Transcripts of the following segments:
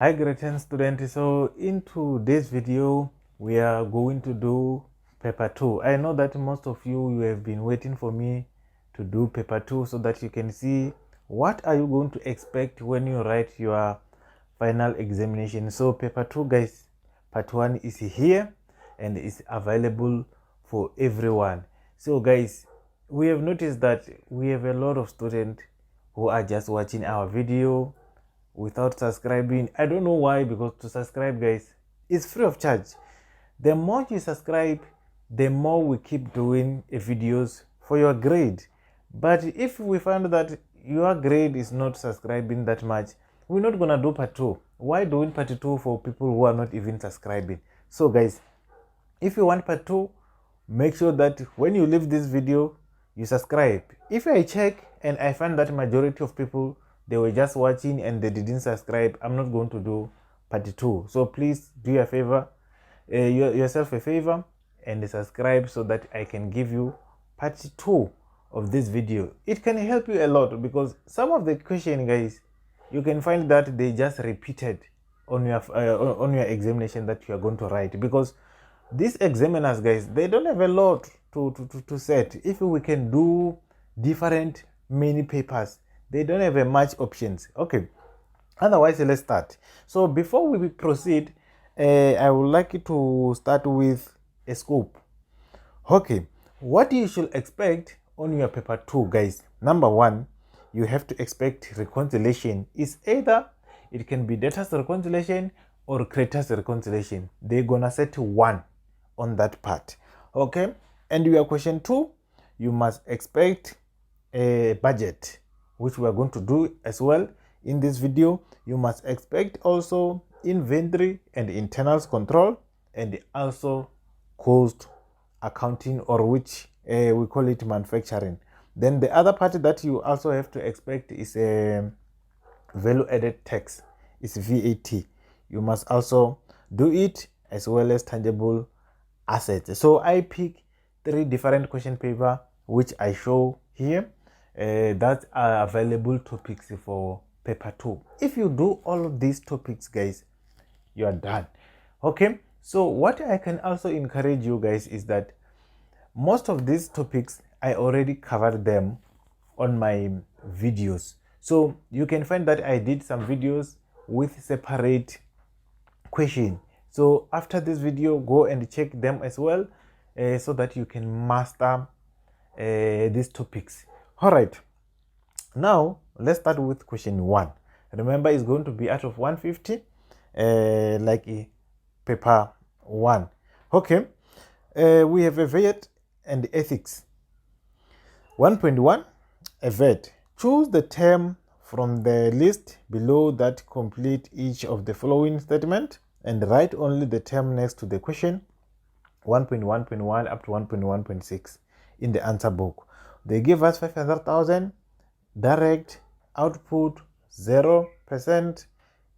Hi greetings students. So in today's video we are going to do paper 2. I know that most of you have been waiting for me to do paper 2 so that you can see what are you going to expect when you write your final examination. So paper 2 guys, part 1 is here and is available for everyone. So guys, we have noticed that we have a lot of students who are just watching our video without subscribing. I don't know why, because to subscribe guys, it's free of charge. The more you subscribe, the more we keep doing videos for your grade. But if we find that your grade is not subscribing that much, we're not gonna do part 2. Why doing part 2 for people who are not even subscribing? So guys, if you want part 2, make sure that when you leave this video you subscribe. If I check and I find that majority of people, they were just watching and they didn't subscribe, I'm not going to do part 2. So please do your favor, yourself a favor, and subscribe so that I can give you part 2 of this video. It can help you a lot, because some of the question guys, you can find that they just repeated on your examination that you are going to write, because these examiners guys, they don't have a lot to set. If we can do different many papers, they don't have much options. Okay, otherwise let's start. So before we proceed, I would like you to start with a scope. Okay, what you should expect on your paper 2 guys. Number 1, you have to expect reconciliation. Is either it can be data's reconciliation or creator's reconciliation. They're gonna set 1 on that part. Okay, and your question 2, you must expect a budget, which we are going to do as well in this video. You must expect also inventory and internals control, and also cost accounting, or which we call it manufacturing. Then the other part that you also have to expect is value added tax, is VAT. You must also do it, as well as tangible assets. So I pick 3 different question paper which I show here that are available topics for paper 2. If you do all of these topics guys, you are done. Okay, so what I can also encourage you guys is that most of these topics I already covered them on my videos. So you can find that I did some videos with separate question. So after this video, go and check them as well, so that you can master these topics. All right, now let's start with question 1. Remember, it's going to be out of 150, like paper 1. Okay, we have a VAT and ethics. 1.1, a VAT. Choose the term from the list below that complete each of the following statement, and write only the term next to the question. 1.1.1 up to 1.1.6 in the answer book. They give us 500,000, direct, output 0%,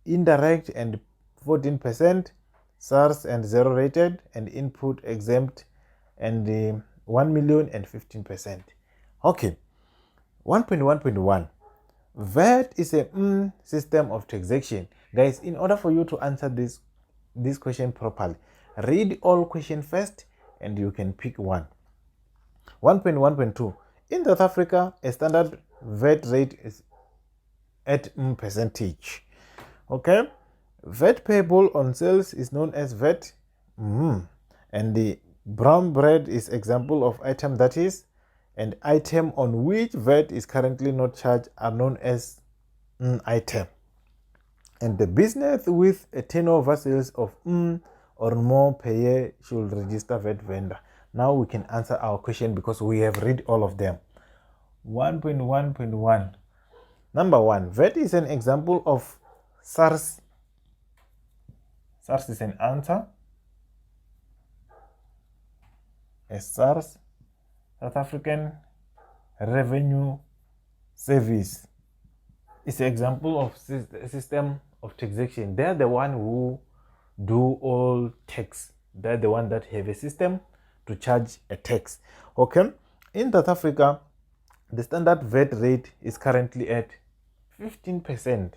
indirect and 14%, SARS and 0 rated, and input exempt and 1 million and 15%. Okay, 1.1.1. VAT is a system of taxation. Guys, in order for you to answer this question properly, read all questions first and you can pick one. 1.1.2. In South Africa, a standard VAT rate is at percentage. Okay, VAT payable on sales is known as VAT, and the brown bread is example of item that is, and item on which VAT is currently not charged are known as item. And the business with a turnover sales of or more per year should register VAT vendor. Now we can answer our question because we have read all of them. 1.1.1. Number 1, VAT is an example of SARS. SARS is an answer. A SARS, South African Revenue Service, is an example of system of taxation. They're the one who do all tax. They're the one that have a system to charge a tax. Okay, in South Africa, the standard VAT rate is currently at 15%.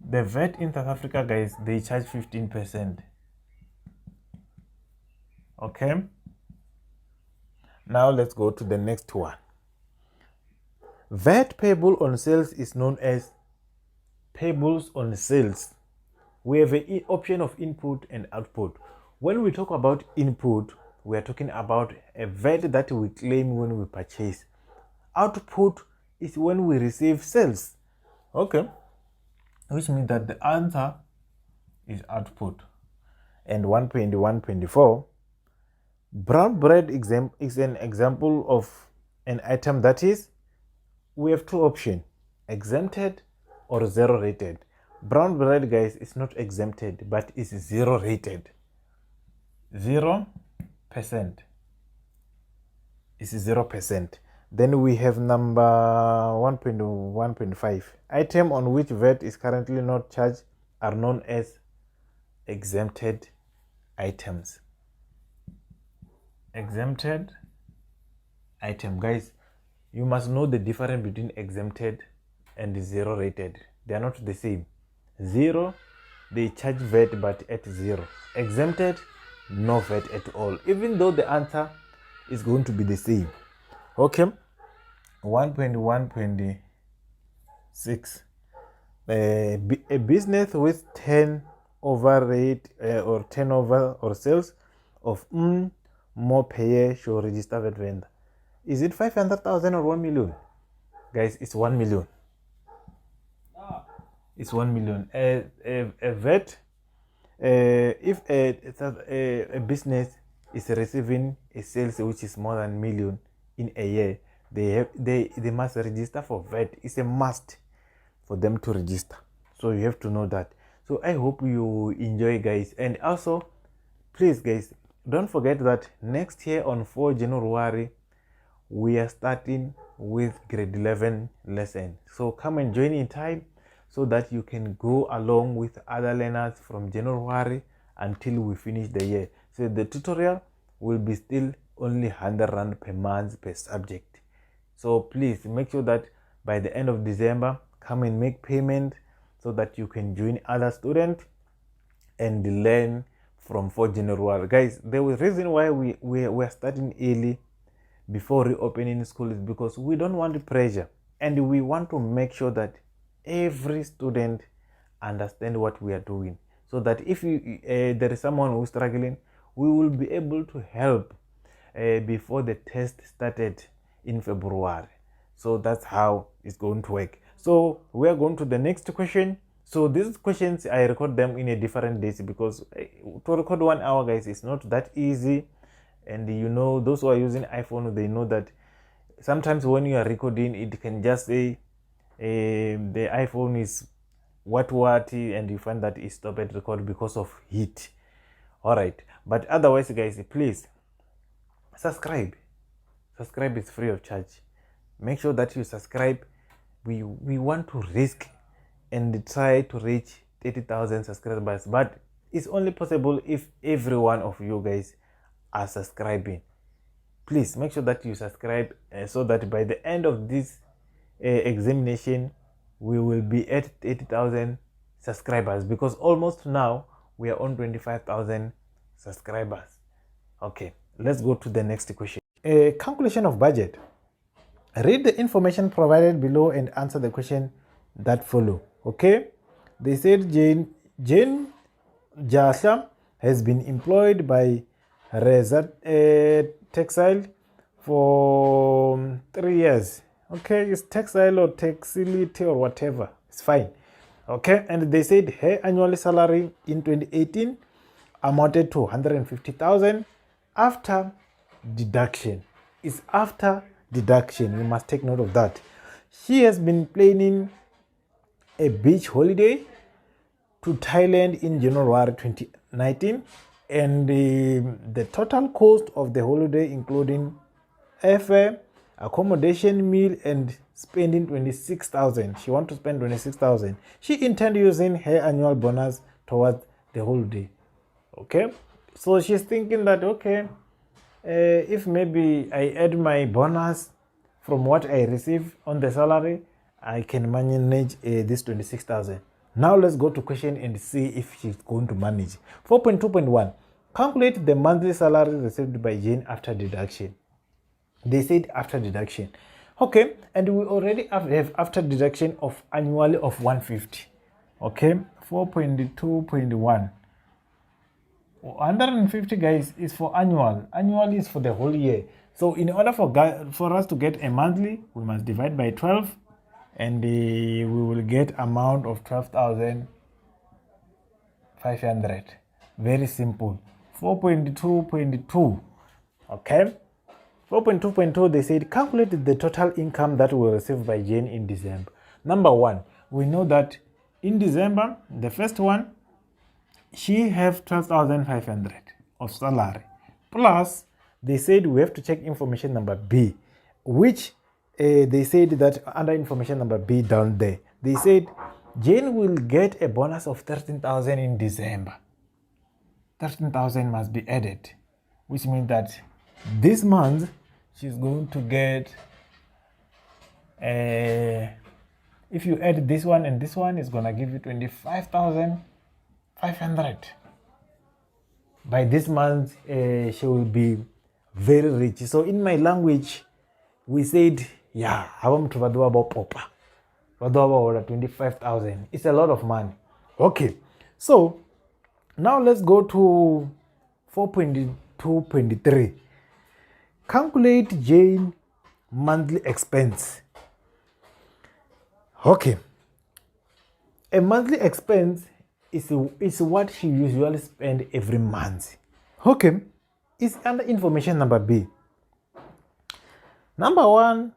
The VAT in South Africa, guys, they charge 15%. Okay. Now let's go to the next one. VAT payable on sales is known as payables on sales. We have an option of input and output. When we talk about input, we are talking about a VAT that we claim when we purchase. Output is when we receive sales. Okay. Which means that the answer is output. And 121.24, brown bread is an example of an item that is, we have two options, exempted or zero rated. Brown bread, guys, is not exempted, but is zero rated. 0%. It's 0%. Then we have number 1.1.5. Item on which VAT is currently not charged are known as exempted items. Exempted item, guys, you must know the difference between exempted and zero rated. They are not the same. Zero, they charge VAT but at zero. Exempted, no VAT at all, even though the answer is going to be the same. Okay. 1.1.6, a business with turnover rate or turnover or sales of more per year should register VAT vendor. Is it 500,000 or 1 million? Guys, it's 1 million. It's 1 million. A VAT, if a business is receiving a sales which is more than million in a year, they must register for VAT. It's a must for them to register. So you have to know that. So I hope you enjoy, guys. And also, please, guys, don't forget that next year on 4 January, we are starting with grade 11 lesson. So come and join in time so that you can go along with other learners from January until we finish the year. So the tutorial will be still only 100 Rand per month per subject. So please make sure that by the end of December, come and make payment so that you can join other students and learn from 4 January. Guys, the reason why we are starting early before reopening school is because we don't want pressure, and we want to make sure that every student understand what we are doing, so that if there is someone who is struggling, we will be able to help before the test started in February. So that's how it's going to work. So we are going to the next question. So these questions, I record them in a different days because to record 1 hour, guys, is not that easy. And you know, those who are using iPhone, they know that sometimes when you are recording, it can just say the iPhone is what, and you find that it stopped record because of heat. All right, but otherwise, guys, please subscribe. Subscribe is free of charge. Make sure that you subscribe. We want to risk and try to reach 30,000 subscribers, but it's only possible if every one of you guys are subscribing. Please make sure that you subscribe so that by the end of this examination we will be at 80,000 subscribers, because almost now we are on 25,000 subscribers. Okay, let's go to the next question. Calculation of budget. Read the information provided below and answer the question that follow. Okay, they said Jane Jasha has been employed by Reza Textile for 3 years. Okay, it's textile or textility or whatever, it's fine. Okay, and they said her annual salary in 2018 amounted to 150,000 after deduction. It's after deduction, you must take note of that. She has been planning a beach holiday to Thailand in January 2019, and the total cost of the holiday, including airfare, accommodation, meal, and spending 26,000. She wants to spend 26,000. She intends using her annual bonus towards the holiday. Okay, so she's thinking that, okay, if maybe I add my bonus from what I receive on the salary, I can manage this 26,000. Now let's go to question and see if she's going to manage. 4.2.1. Calculate the monthly salary received by Jane after deduction. They said after deduction. Okay, and we already have after deduction of annually of 150. Okay, 4.2.1. 150, guys, is for annual. Annual is for the whole year. So in order for us to get a monthly, we must divide by 12, and we will get amount of 12,500. Very simple. 4.2.2. Okay. 4.2.2, they said calculate the total income that was received by Jane in December. Number one, we know that in December, the first one, she have 12,500 of salary. Plus, they said we have to check information number B, which they said that under information number B down there, they said Jane will get a bonus of 13,000 in December. 13,000 must be added, which means that this month she's going to get, if you add this one and this one, it's going to give you 25,500. By this month, she will be very rich. So in my language, we said, yeah, I want to do about popa. 25,000. It's a lot of money. Okay, so now let's go to 4.2.3. Calculate Jane monthly expense. Okay, a monthly expense is what she usually spend every month. Okay, it's under information number B. Number one,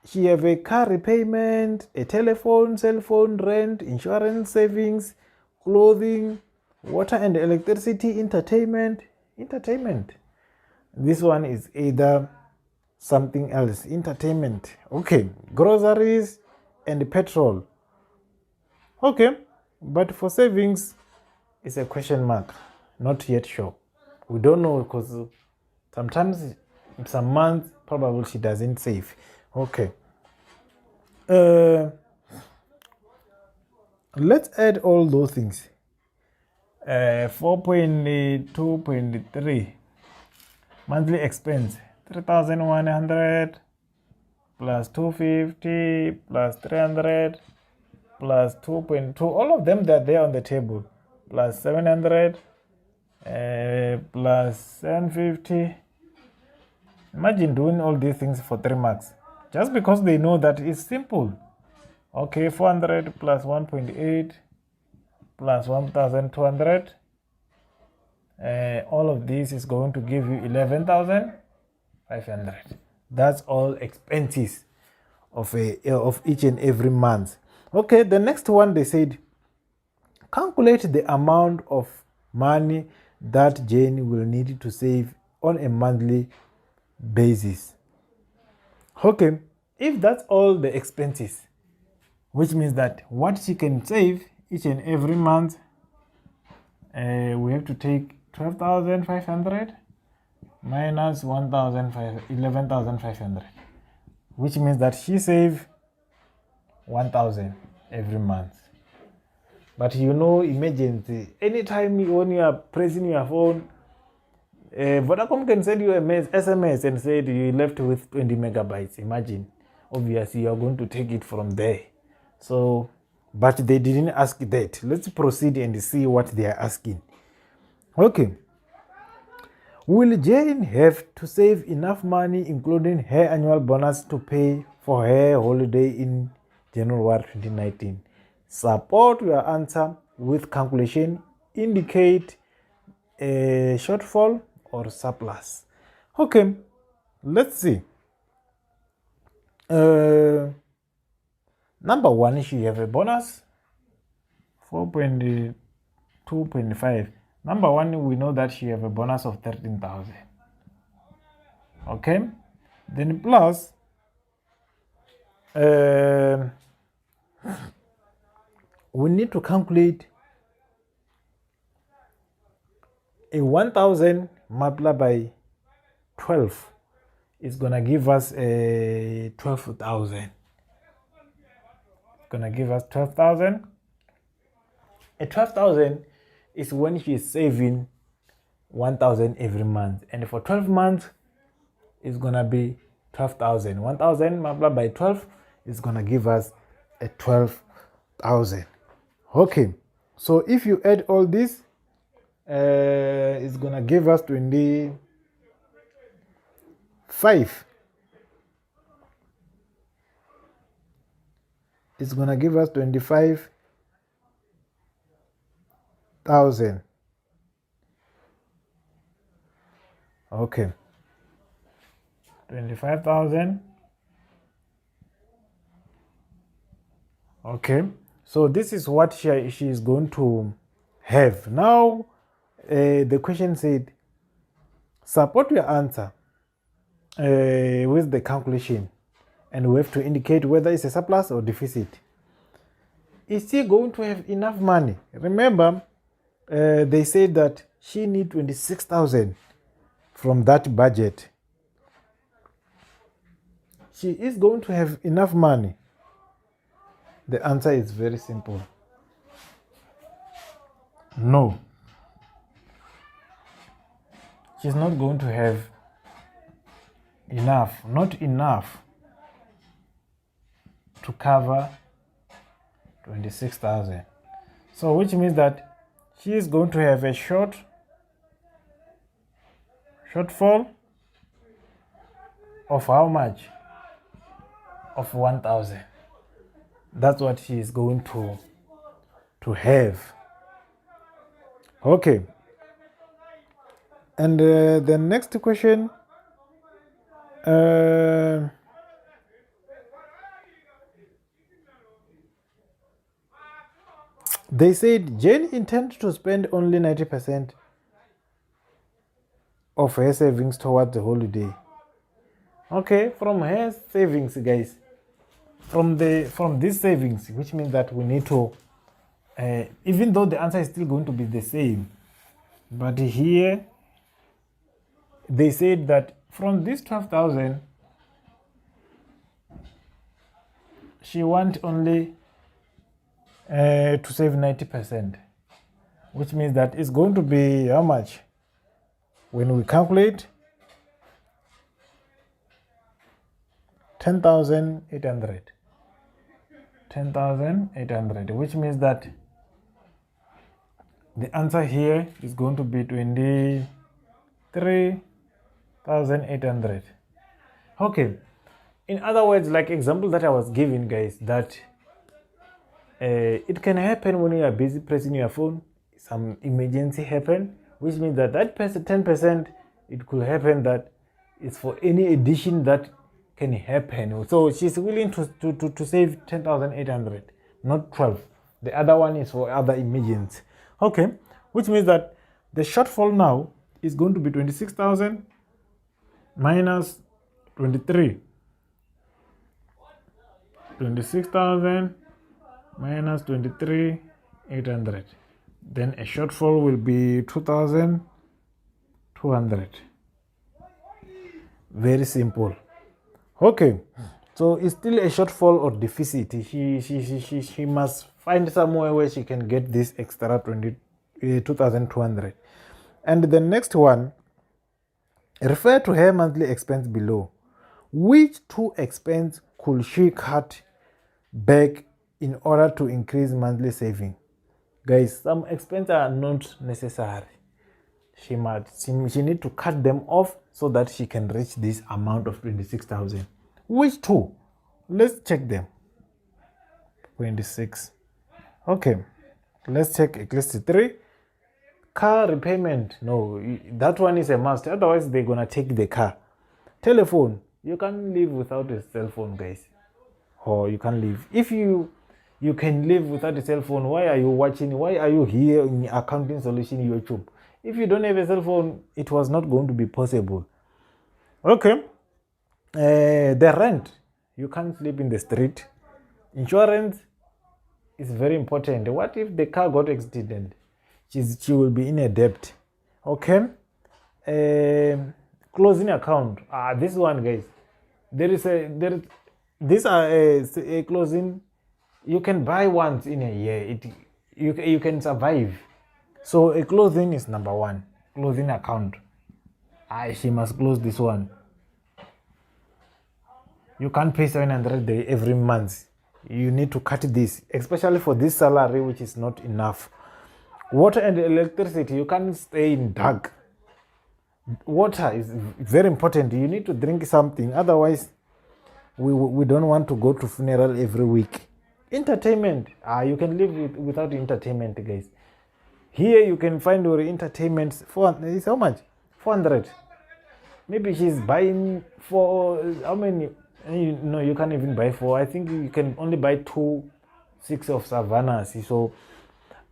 she have a car repayment, a telephone, cell phone, rent, insurance, savings, clothing, water and electricity, entertainment. This one is either something else. Entertainment. Okay. Groceries and petrol. Okay. But for savings, it's a question mark. Not yet sure. We don't know because sometimes, some months, probably she doesn't save. Okay. Let's add all those things. 4.2.3. Monthly expense 3,100 plus 250 plus 300 plus 2.2. All of them that are there on the table, plus 700 plus 750. Imagine doing all these things for 3 marks just because they know that it's simple. Okay, 400 plus 1.8 plus 1,200. All of this is going to give you 11,500. That's all expenses of each and every month. Okay, the next one, they said calculate the amount of money that Jane will need to save on a monthly basis. Okay, if that's all the expenses, which means that what she can save each and every month, we have to take 12,500 minus 11,500, which means that she save 1,000 every month. But you know, emergency, anytime when you are pressing your phone, Vodacom can send you a SMS and say you left with 20 megabytes. Imagine, obviously you are going to take it from there. So, but they didn't ask that. Let's proceed and see what they are asking. Okay. Will Jane have to save enough money, including her annual bonus, to pay for her holiday in January 2019? Support your answer with calculation. Indicate a shortfall or surplus. Okay, let's see. Number one, she have a bonus 4.2.5. Number one, we know that she have a bonus of 13,000. Okay, then plus we need to calculate a 1,000 multiplied by 12 is gonna give us a 12,000. It's gonna give us 12,000. At 12,000 is when she is saving 1,000 every month, and for 12 months it's gonna be 12,000. 1,000 multiplied by 12 is gonna give us a 12,000. Okay, so if you add all this, it's gonna give us 25. It's gonna give us 25,000. Okay, 25,000. Okay, so this is what she is going to have. Now, the question said, support your answer with the calculation, and we have to indicate whether it's a surplus or deficit. Is she going to have enough money? Remember, they said that she needs 26,000 from that budget. She is going to have enough money. The answer is very simple. No. She's not going to have enough, not enough to cover 26,000. So which means that she is going to have a shortfall of how much? Of 1,000. That's what she is going to have. Okay. And the next question, they said Jane intends to spend only 90% of her savings towards the holiday. Okay, from her savings, guys, from this savings, which means that we need to, even though the answer is still going to be the same, but here they said that from this 12,000, she wants only to save 90%, which means that it's going to be how much? When we calculate, 10,800. 10,800, which means that the answer here is going to be 23,800. Okay, in other words, like example that I was giving, guys, that it can happen when you are busy pressing your phone, some emergency happen, which means that 10%, it could happen that it's for any addition that can happen. So she's willing to save 10,800, not 12. The other one is for other emergencies. Okay, which means that the shortfall now is going to be 26,000 minus 23. 26,000 minus 23,800. Then a shortfall will be 2,200. Very simple. Okay, so it's still a shortfall or deficit. She must find somewhere where she can get this extra 2,200. And the next one, refer to her monthly expense below. Which two expense could she cut back in order to increase monthly saving? Guys, some expenses are not necessary. She need to cut them off so that she can reach this amount of 26,000. Which two? Let's check them. 26. Okay, let's check electricity. 3. Car repayment. No, that one is a must. Otherwise, they're gonna take the car. Telephone. You can't live without a cell phone, guys. Or you can't live. If you can live without a cell phone, why are you watching? Why are you here in Accounting Solution YouTube? If you don't have a cell phone, it was not going to be possible. Okay. The rent. You can't sleep in the street. Insurance is very important. What if the car got accident? She will be in a debt. Okay. Closing account. This one, guys. These are a closing. You can buy once in a year. you can survive. So a clothing is number one, clothing account. She must close this one. You can't pay 700 every month. You need to cut this, especially for this salary, which is not enough. Water and electricity, you can't stay in dark. Water is very important. You need to drink something, otherwise we don't want to go to funeral every week. Entertainment, you can live without entertainment, guys. Here you can find your entertainment for is how much? 400. Maybe she's buying for how many? No, you can't even buy 4. I think you can only buy 2 6 of Savannahs. So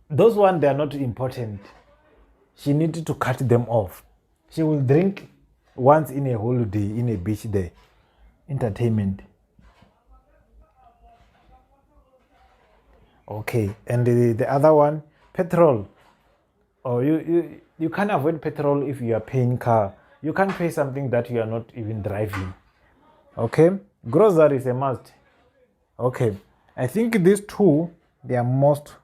those ones, they are not important. She needed to cut them off. She will drink once in a holiday, in a beach day. Entertainment. Okay, and the other one, petrol. You can't avoid petrol if you are paying car. You can't pay something that you are not even driving. Okay, grocery is a must. Okay, I think these two, they are most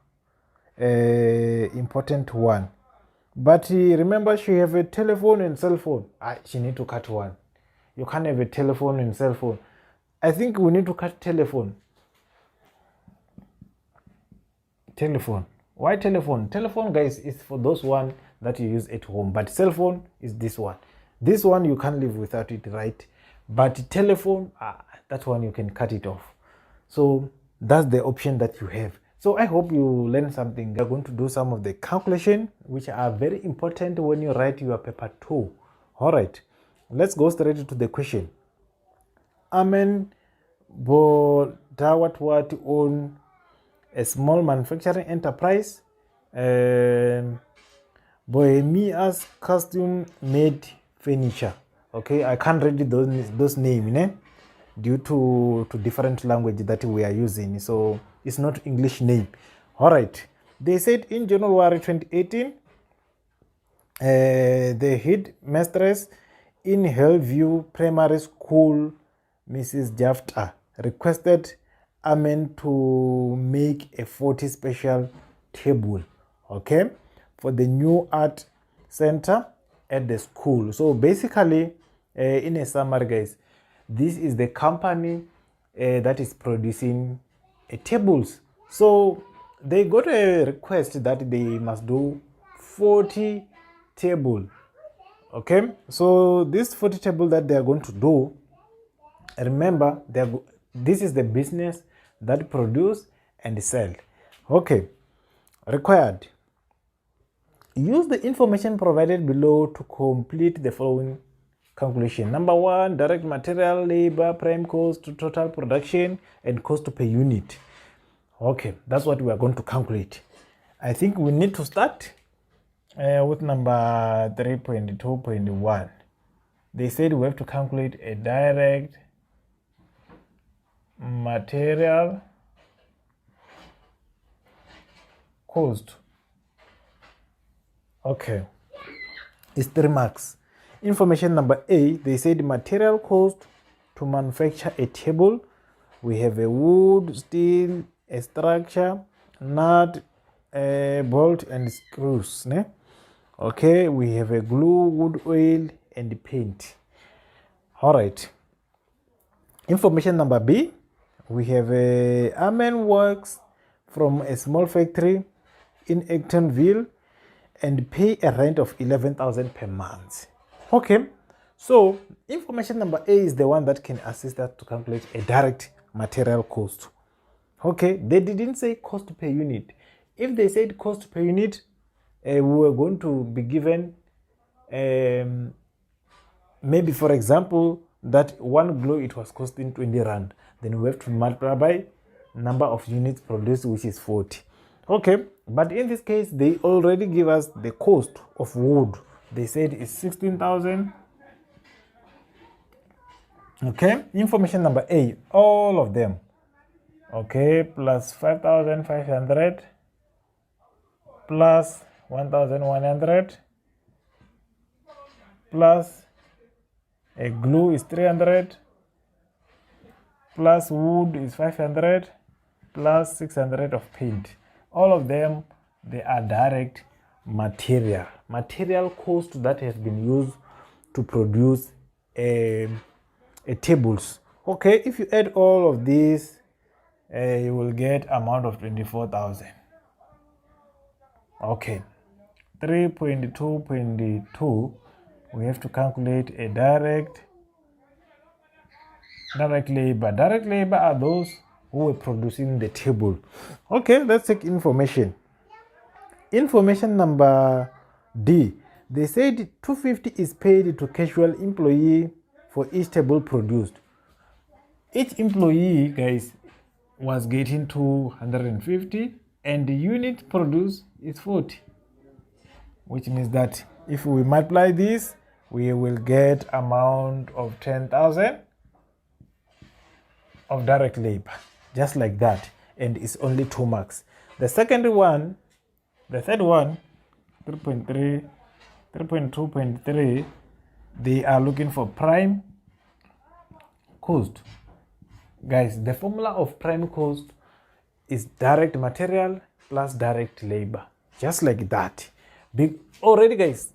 important one. But remember, she have a telephone and cell phone. She need to cut one. You can't have a telephone and cell phone. I think we need to cut telephone. Telephone. Why telephone? Telephone, guys, is for those one that you use at home. But cell phone is this one. This one you can't live without it, right? But telephone, that one you can cut it off. So that's the option that you have. So I hope you learned something. We're going to do some of the calculation, which are very important when you write your paper 2. All right, let's go straight to the question. Amen what own a small manufacturing enterprise, Bohemia's custom made furniture. Okay, I can't read those names due to different language that we are using, so it's not English name. All right, they said in January 2018, the headmistress in Hillview Primary School, Mrs. Jafta, requested Amen to make a 40 special table, okay, for the new art center at the school. So basically, in a summary, guys, this is the company that is producing tables. So they got a request that they must do 40 table. Okay, so this 40 table that they are going to do, remember, this is the business that produce and sell. Okay, required. Use the information provided below to complete the following calculation. Number 1, direct material, labor, prime cost, total production, and cost per unit. Okay, that's what we are going to calculate. I think we need to start with number 3.2.1. They said we have to calculate a direct material cost. Okay, it's 3 marks. Information number A, they said material cost to manufacture a table. We have a wood, steel, a structure, nut, a bolt, and screws. Ne? Okay, we have a glue, wood oil, and paint. All right. Information number B, we have a Amen works from a small factory in Actonville and pay a rent of 11,000 per month. Okay, so information number A is the one that can assist us to calculate a direct material cost. Okay, they didn't say cost per unit. If they said cost per unit, we were going to be given maybe, for example, that one glue, it was costing 20 rand. Then we have to multiply by number of units produced, which is 40. Okay, but in this case, they already give us the cost of wood. They said it's 16,000. Okay, information number A, all of them. Okay, plus 5,500 plus 1,100 plus a glue is 300 plus wood is 500 plus 600 of paint. All of them, they are direct material cost that has been used to produce a tables. Okay, if you add all of these, you will get amount of 24,000. Okay, 3.2.2, we have to calculate a direct labor. Direct labor are those who were producing the table. Okay, let's take information. Information number D. They said 250 is paid to casual employee for each table produced. Each employee, guys, was getting 250 and the unit produced is 40, which means that if we multiply this, we will get amount of 10,000 of direct labor, just like that, and it's only 2 marks. The third one, 3.2.3, they are looking for prime cost. Guys, the formula of prime cost is direct material plus direct labor, just like that. Already, guys,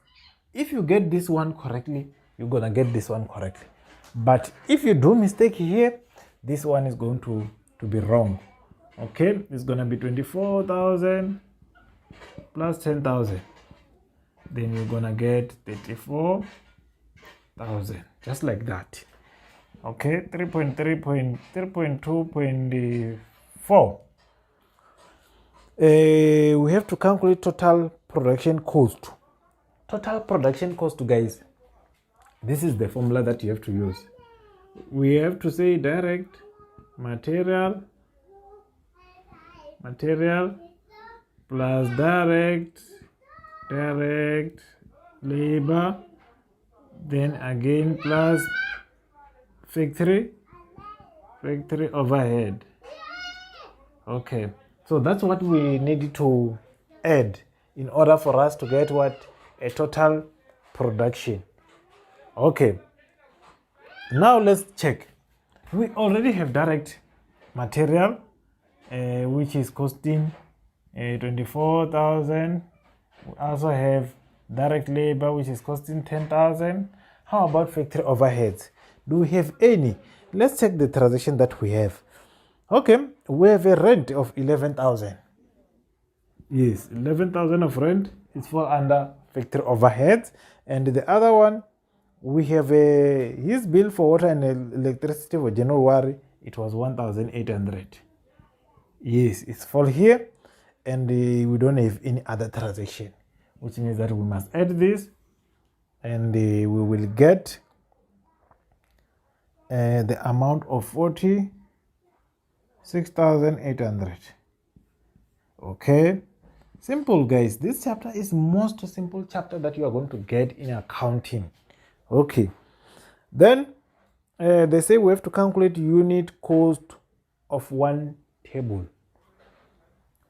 if you get this one correctly, you're gonna get this one correctly. But if you do mistake here, this one is going to be wrong. Okay, it's gonna be 24,000 plus 10,000. Then you're gonna get 34,000, just like that. Okay, 3.2.4. We have to calculate total production cost. Total production cost, guys, this is the formula that you have to use. We have to say direct material plus direct labor, then again plus factory overhead. Okay, so that's what we need to add in order for us to get what? A total production. Okay, now let's check. We already have direct material, which is costing 24,000. We also have direct labor, which is costing 10,000. How about factory overheads? Do we have any? Let's check the transaction that we have. Okay, we have a rent of 11,000. Yes, 11,000 of rent is fall under factory overheads. And the other one, we have his bill for water and electricity for January. It was 1,800. Yes, it's fall here, and we don't have any other transaction, which means that we must add this, and we will get the amount of 46,800. Okay, simple, guys. This chapter is most simple chapter that you are going to get in accounting. Okay, then they say we have to calculate unit cost of one table.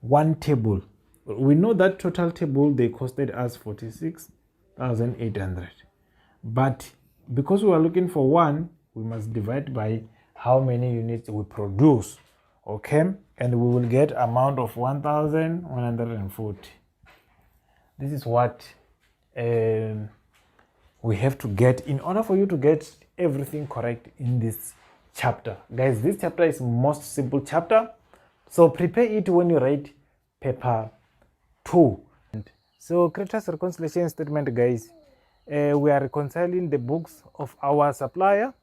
We know that total table, they costed us 46,800, but because we are looking for one, we must divide by how many units we produce. Okay, and we will get amount of 1,140. This is what we have to get in order for you to get everything correct in this chapter. Guys, this chapter is most simple chapter, so prepare it when you write paper 2. So creditors reconciliation statement, guys, we are reconciling the books of our supplier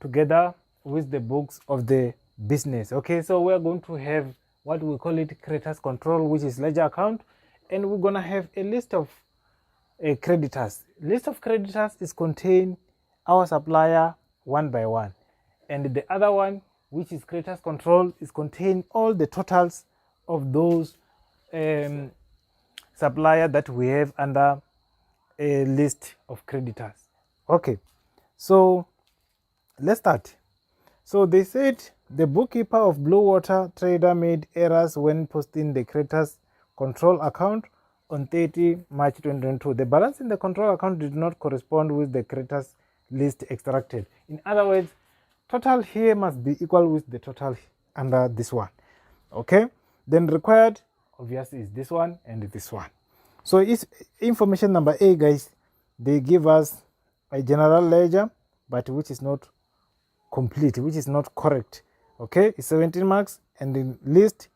together with the books of the business. Okay, so we are going to have what we call it creditors control, which is ledger account, and we're gonna have a list of creditors. List of creditors is contain our supplier one by one, and the other one, which is creditors control, is contain all the totals of those supplier that we have under a list of creditors. Okay, so let's start. So they said the bookkeeper of Blue Water Trader made errors when posting the creditors control account on 30 March 2022. The balance in the control account did not correspond with the creditors list extracted. In other words, total here must be equal with the total under this one. Okay, then required obviously is this one and this one. So it's information number A, guys. They give us a general ledger, but which is not complete, which is not correct. Okay, it's 17 marks, and the list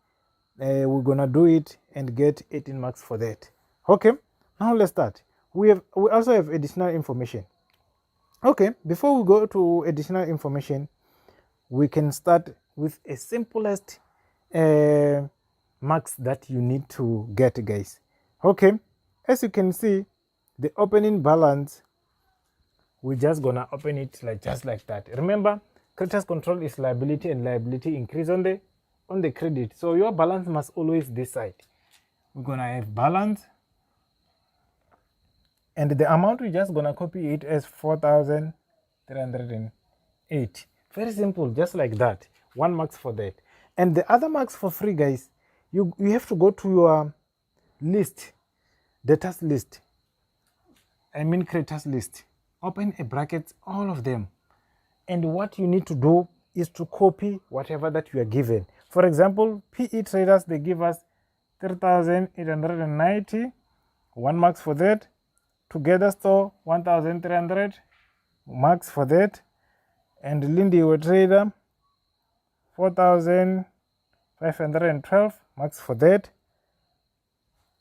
we're gonna do it and get 18 marks for that. Okay, now let's start. We also have additional information. Okay, before we go to additional information, we can start with a simplest marks that you need to get, guys. Okay, as you can see, the opening balance, we're just gonna open it just like that. Remember, creditors control is liability, and liability increase on the credit. So your balance must always decide. We're gonna have balance, and the amount we're just gonna copy it as 4,308. Very simple, just like that. 1 marks for that. And the other marks for free, guys, you have to go to your list, debtors list, creditors list, open a bracket, all of them, and what you need to do is to copy whatever that you are given. For example, PE traders, they give us 3,890, 1 marks for that. Together store, 1,300 marks for that. And Lindy trader, 4,512 marks for that.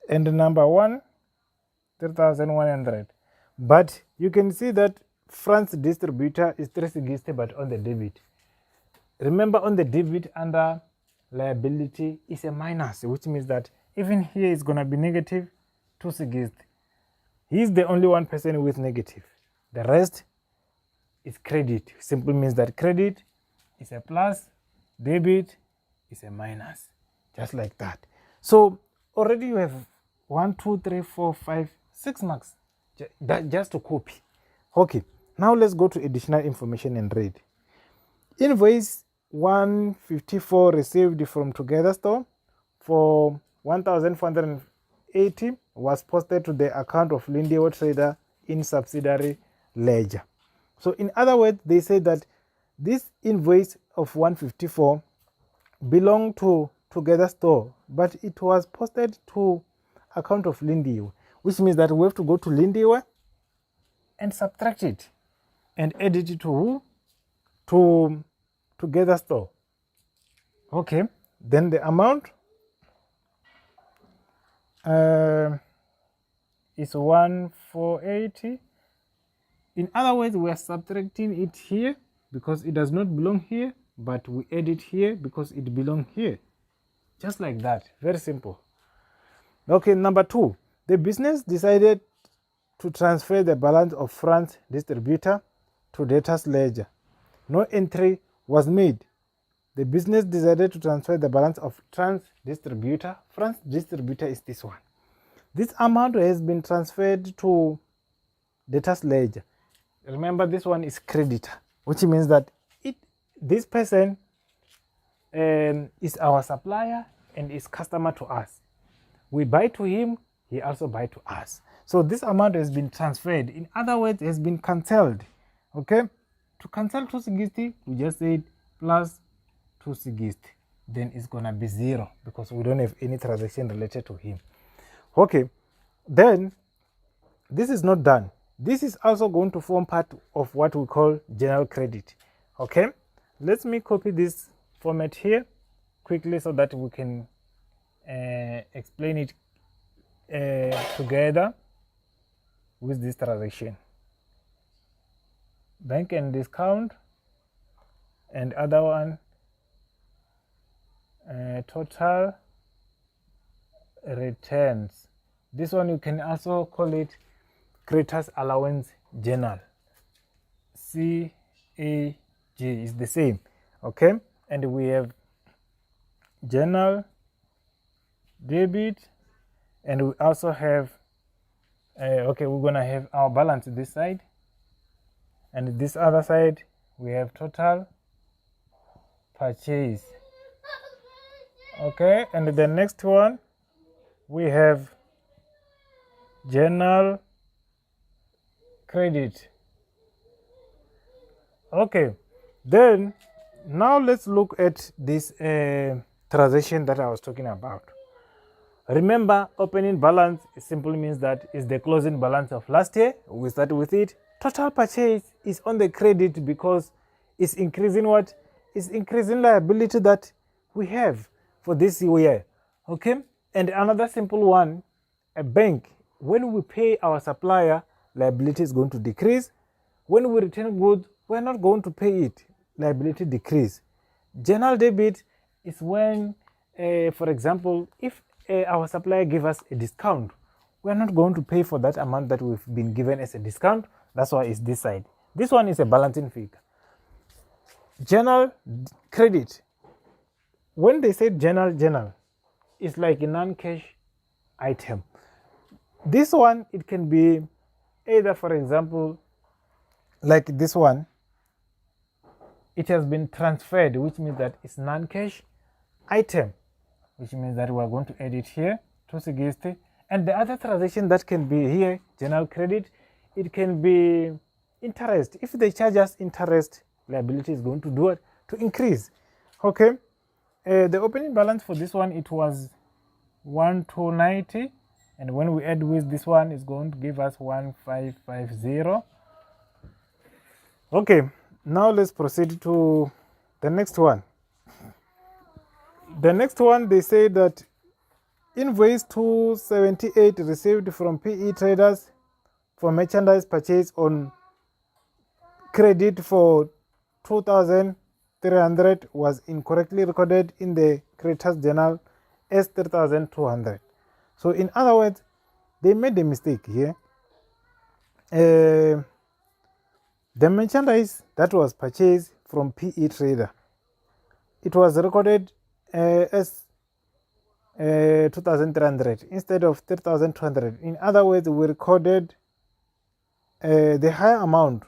And number one, 3,100. But you can see that France distributor is 360, but on the debit. Remember, on the debit under liability is a minus, which means that even here it's gonna be negative 260. He's the only one person with negative. The rest is credit. Simple means that credit is a plus, debit is a minus, just like that. So already you have 1, 2, 3, 4, 5, 6 marks just to copy. Okay, now let's go to additional information and read. Invoice 154 received from Together Store for 1,480 was posted to the account of Lindy Trader in subsidiary ledger. So in other words, they say that this invoice of 154 belonged to Together Store, but it was posted to account of Lindy, which means that we have to go to Lindy and subtract it and add it to who? To Together Store. Okay, then the amount is 1,480. In other words, we are subtracting it here because it does not belong here, but we add it here because it belongs here. Just like that. Very simple. Okay, number 2. The business decided to transfer the balance of France distributor to debtors ledger. No entry was made. The business decided to transfer the balance of France distributor. France distributor is this one. This amount has been transferred to debtors ledger. Remember, this one is creditor, which means that this person is our supplier and is customer to us. We buy to him, he also buy to us. So this amount has been transferred. In other words, it has been cancelled. Okay, to cancel 260, we just said plus 260. Then it's gonna be 0 because we don't have any transaction related to him. Okay, then this is not done. This is also going to form part of what we call general credit. Okay, let me copy this format here quickly so that we can explain it together with this transaction. Bank and discount, and other one total returns. This one you can also call it creditors allowance journal. CAG is the same. Okay, and we have journal debit, and we also have okay, we're gonna have our balance this side, and this other side we have total purchase. Okay, and the next one we have journal credit. Okay, then now let's look at this transaction that I was talking about. Remember, opening balance simply means that is the closing balance of last year. We start with it. Total purchase is on the credit because it's increasing what? It's increasing liability that we have for this year. Okay? And another simple one, a bank, when we pay our supplier, liability is going to decrease. When we return goods, we're not going to pay it, liability decrease. General debit is when, for example, if our supplier give us a discount, we're not going to pay for that amount that we've been given as a discount. That's why it's this side. This one is a balancing figure. General credit, when they say general, it's like a non-cash item. This one, it can be either, for example, like this one, it has been transferred, which means that it's non-cash item, which means that we're going to add it here, 260. And the other transaction that can be here, general credit, it can be interest. If they charge us interest, liability is going to do it to increase. Okay, the opening balance for this one, it was 1290, and when we add with this one, it's going to give us 1550. Okay, now let's proceed to the next one. The next one, they say that invoice 278 received from PE traders for merchandise purchase on credit for 2,300 was incorrectly recorded in the creditors journal as 3,200. So in other words, they made a mistake here. The merchandise that was purchased from PE trader, it was recorded as 2,300 instead of 3,200. In other words, we recorded the higher amount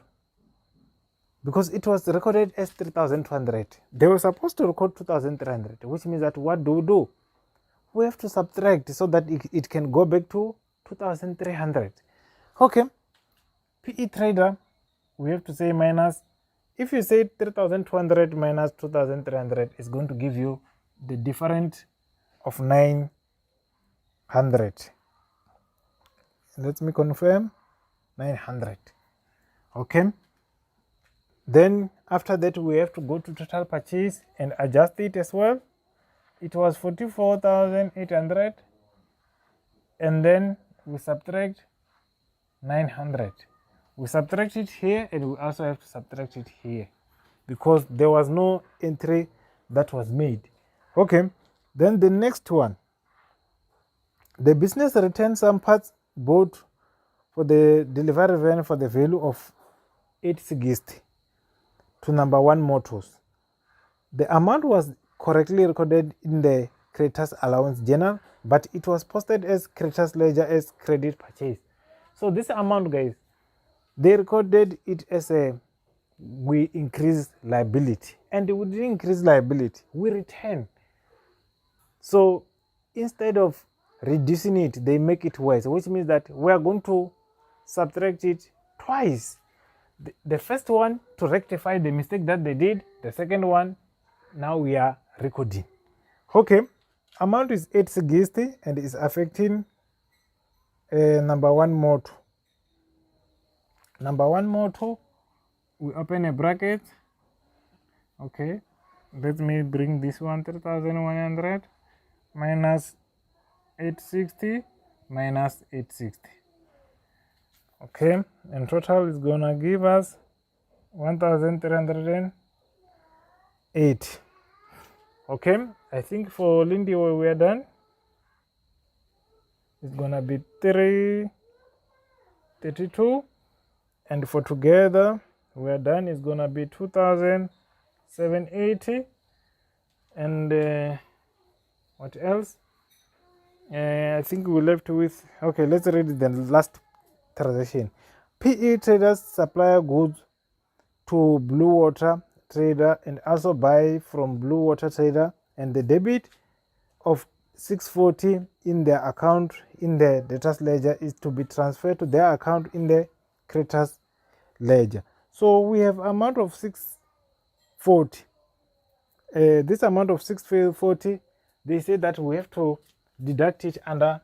because it was recorded as 3,200. They were supposed to record 2,300, which means that what do? We have to subtract so that it can go back to 2,300. Okay, PE trader, we have to say minus. If you say 3,200 minus 2,300, is going to give you the difference of 900. Let me confirm, 900. Okay, then after that we have to go to total purchase and adjust it as well. It was 44,800, and then we subtract 900. We subtract it here, and we also have to subtract it here because there was no entry that was made. Okay, then the next one, the business returned some parts bought for the delivery van for the value of 860 to number 1 Motors. The amount was correctly recorded in the creditors allowance journal, but it was posted as creditors ledger as credit purchase. So this amount, guys, they recorded it as we increase liability, and we didn't increase liability, we return. So instead of reducing it, they make it worse, which means that we are going to subtract it twice. The first one to rectify the mistake that they did, the second one, now we are recording. Okay, amount is 860 and is affecting number 1 Motor. Number 1 Motor, we open a bracket. Okay, let me bring this one, 3,100 minus 860 minus 860. Okay, and total is gonna give us 1,308. Okay, I think for Lindy we are done. It's gonna be 332, and for together we are done. It's gonna be 2,780, and what else? I think we left with, okay, let's read the last transaction. PE traders supply goods to Blue Water trader and also buy from Blue Water trader, and the debit of 640 in their account in the debtors ledger is to be transferred to their account in the creditors ledger. So we have amount of 640. This amount of 640, they say that we have to deduct it under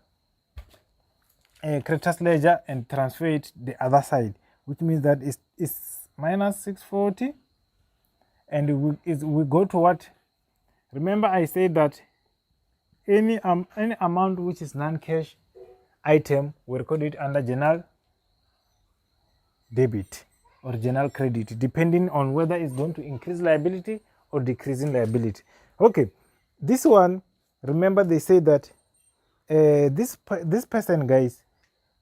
a creditors ledger and transfer it the other side, which means that it's minus 640, and we go to what? Remember I said that any amount which is non-cash item, we record it under general debit or general credit, depending on whether it's going to increase liability or decreasing liability. Okay, this one, remember they say that this person, guys,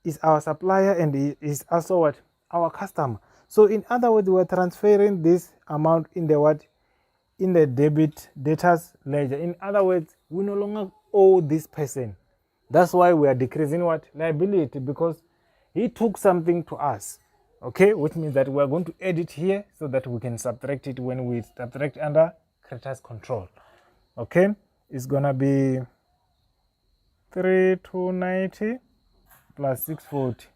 is our supplier and he is also what? Our customer. So in other words, we're transferring this amount in the what? In the debtors ledger. In other words, we no longer owe this person. That's why we are decreasing what? Liability, because he took something to us. Okay, which means that we are going to add it here so that we can subtract it when we subtract under creditors control. Okay, it's gonna be 3290 plus 640.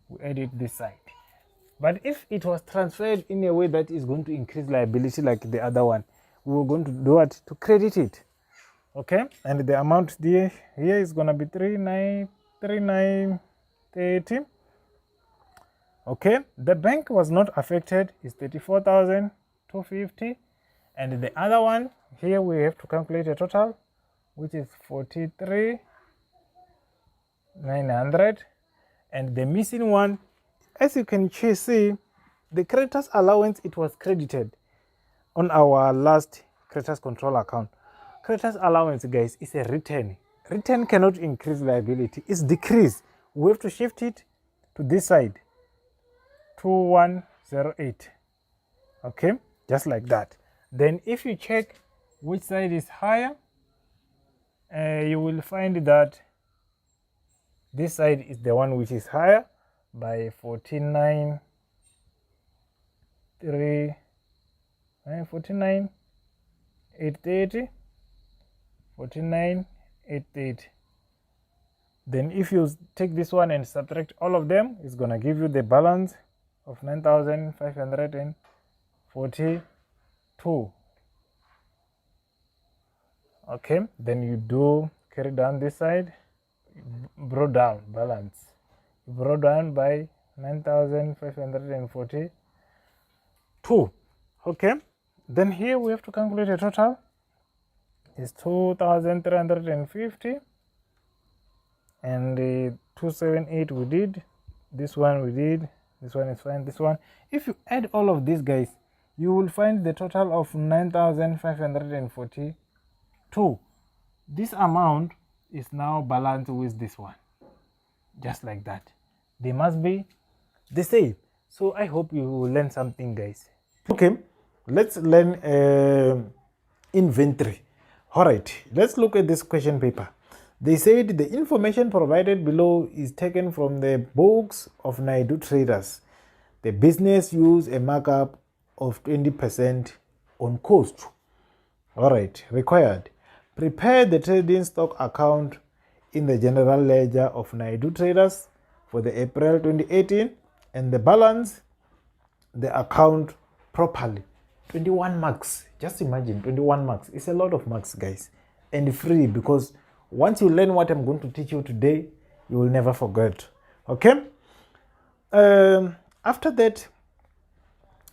We add it this side. But if it was transferred in a way that is going to increase liability like the other one, we were going to do what? To credit it. Okay, and the amount here is gonna be 3930. Okay, the bank was not affected, is 34,250, and the other one here we have to calculate a total, which is 43,900, and the missing one, as you can see, the creditors allowance, it was credited on our last creditors control account. Creditors allowance, guys, is a return. Return cannot increase liability, it's decrease. We have to shift it to this side, 2108. Okay, just like that. Then if you check which side is higher, you will find that this side is the one which is higher by 49,830. Then if you take this one and subtract all of them, it's gonna give you the balance of 9,542. Okay, then you do carry down this side, brought down balance, brought down by 9,542. Okay, then here we have to calculate a total. Is 2,350, and 278 we did, this one we did, this one is fine, this one. If you add all of these, guys, you will find the total of 9,542. This amount is now balanced with this one, just like that. They must be the same. So I hope you will learn something, guys. Okay, let's learn inventory. All right, let's look at this question paper. They said the information provided below is taken from the books of Naidu traders. The business use a markup of 20% on cost. All right, required. Prepare the trading stock account in the general ledger of Naidu traders for the April 2018 and the balance the account properly. 21 marks. Just imagine 21 marks. It's a lot of marks, guys, and free, because once you learn what I'm going to teach you today, you will never forget. Okay, after that,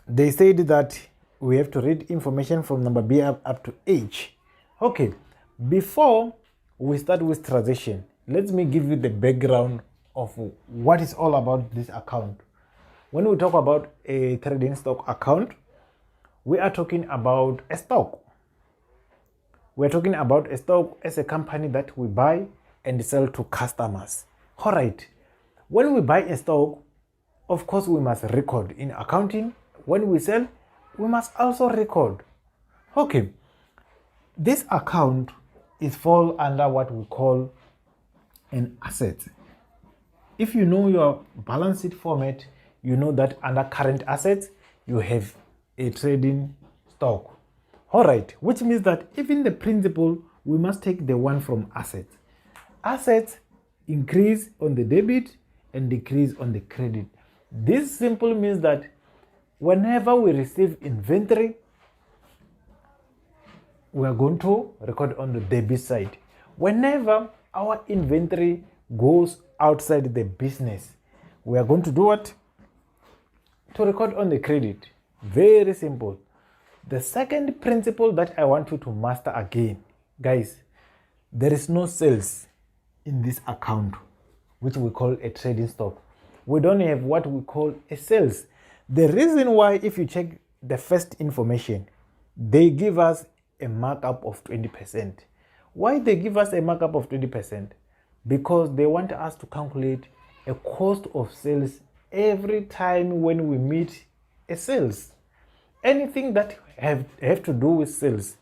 they said that we have to read information from number B up to H. Okay, before we start with transaction, let me give you the background of what is all about this account. When we talk about a trading stock account, we are talking about a stock. We're talking about a stock as a company that we buy and sell to customers. All right. When we buy a stock, of course, we must record in accounting. When we sell, we must also record. Okay. This account is fall under what we call an asset. If you know your balance sheet format, you know that under current assets, you have a trading stock. All right, which means that even the principal, we must take the one from assets. Assets increase on the debit and decrease on the credit. This simply means that whenever we receive inventory, we are going to record on the debit side. Whenever our inventory goes outside the business, we are going to do what? To record on the credit. Very simple. The second principle that I want you to master again, guys, there is no sales in this account, which we call a trading stock. We don't have what we call a sales. The reason why, if you check the first information, they give us a markup of 20%. Why they give us a markup of 20%? Because they want us to calculate a cost of sales every time when we meet a sales. Anything that have to do with sales,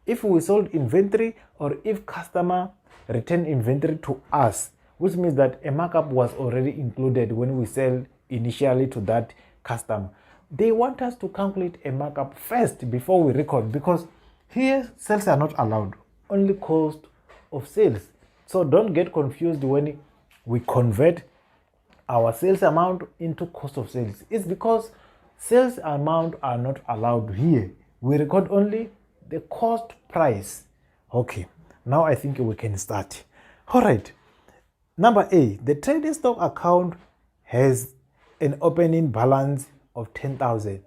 if we sold inventory or if customer return inventory to us, which means that a markup was already included when we sell initially to that customer, they want us to calculate a markup first before we record, because here sales are not allowed, only cost of sales. So don't get confused when we convert our sales amount into cost of sales. It's because sales amount are not allowed here. We record only the cost price. Okay, now I think we can start. All right. Number A, the trading stock account has an opening balance of 10,000,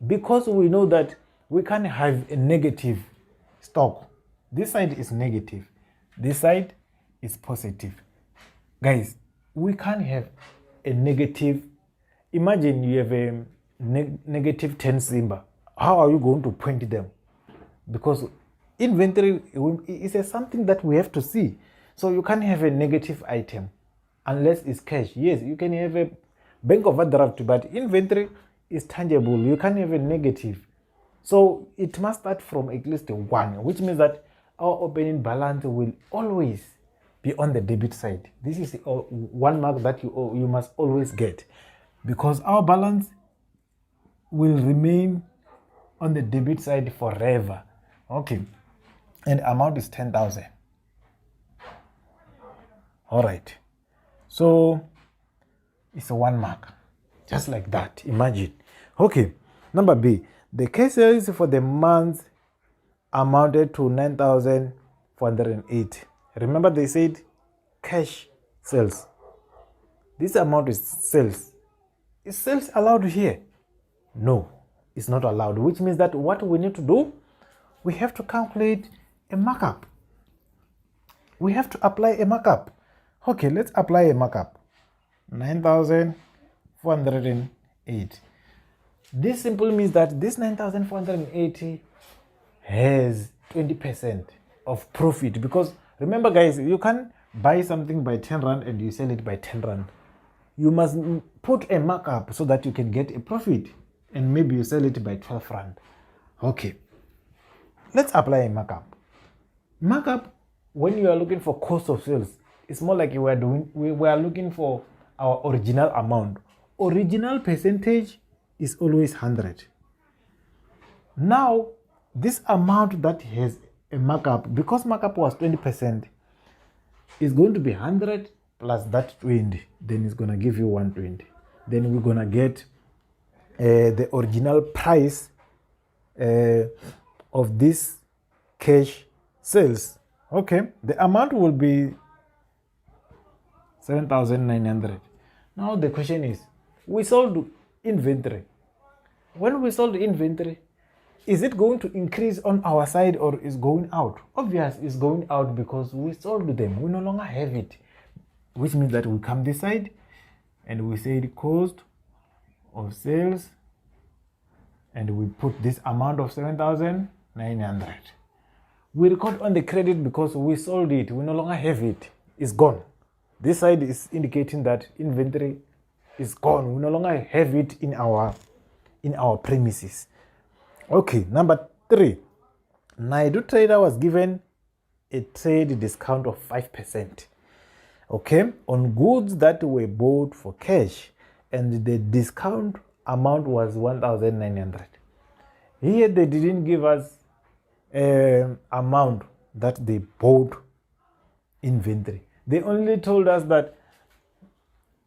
because we know that we can have a negative stock. This side is negative, this side is positive. Guys, we can't have a negative. Imagine you have a negative 10 Simba. How are you going to point them? Because inventory is something that we have to see. So you can't have a negative item unless it's cash. Yes, you can have a bank overdraft, but inventory is tangible. You can't have a negative. So it must start from at least a 1, which means that our opening balance will always be on the debit side. This is one mark that you must always get, because our balance will remain on the debit side forever. Okay, and amount is 10,000. All right, so it's a 1 mark, just like that. Imagine. Okay, number B, the cash sales for the month amounted to 9,408. Remember, they said cash sales. This amount is sales. Is sales allowed here? No, it's not allowed, which means that what we need to do, we have to calculate a markup. We have to apply a markup. Okay, let's apply a markup. 9,408. This simply means that this 9,480 has 20% of profit, because remember, guys, you can't buy something by 10 rand and you sell it by 10 rand. You must put a markup so that you can get a profit, and maybe you sell it by 12 rand. Okay, let's apply a markup. Markup, when you are looking for cost of sales, it's more like we are looking for our original amount. Original percentage is always 100. Now, this amount that has a markup, because markup was 20%, is going to be 100 plus that 20. Then it's going to give you 120. Then we're going to get the original price of this cash sales. Okay, the amount will be 7,900. Now the question is, we sold inventory. When we sold inventory, is it going to increase on our side or is going out? Obvious, it's going out because we sold them. We no longer have it, which means that we come this side and we say the cost of sales, and we put this amount of 7,900. We record on the credit because we sold it. We no longer have it. It's gone. This side is indicating that inventory is gone. We no longer have it in our premises. Okay, number 3. Naidu Trader was given a trade discount of 5%. Okay, on goods that were bought for cash, and the discount amount was 1,900. Here they didn't give us amount that they bought inventory. They only told us that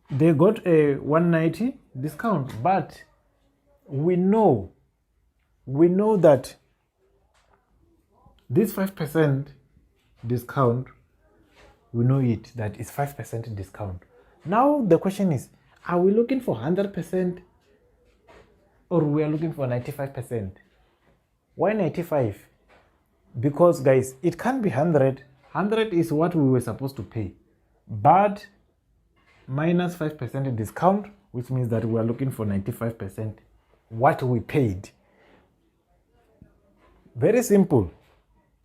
they got a 190 discount, but we know that this 5% discount we know it that is 5% discount. Now the question is, are we looking for 100% or we are looking for 95%? Why 95? Because guys, it can't be 100. 100 is what we were supposed to pay, but minus 5% discount, which means that we are looking for 95% what we paid. Very simple.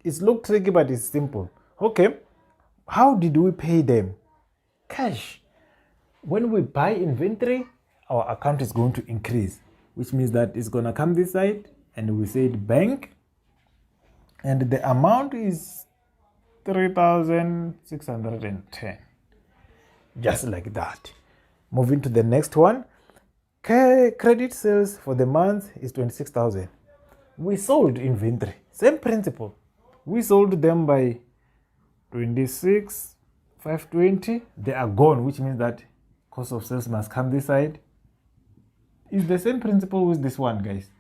It's look tricky, but it's simple. Okay, how did we pay them? Cash. When we buy inventory, our account is going to increase, which means that it's going to come this side, and we said bank, and the amount is 3,610. Just like that. Moving to the next one. Credit sales for the month is 26,000. We sold inventory. Same principle. We sold them by 26,520. They are gone, which means that cost of sales must come this side. It's the same principle with this one, guys.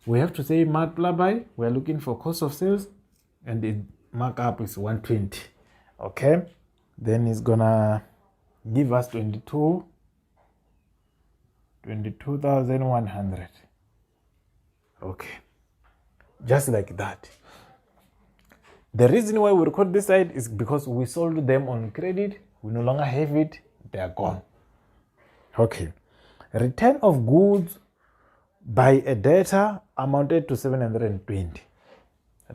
We have to say multiply by, we're looking for cost of sales, and the markup is 120. Okay, then it's gonna give us 22,100. Okay, just like that. The reason why we record this side is because we sold them on credit. We no longer have it. They are gone. Okay, return of goods by a debtor amounted to 720.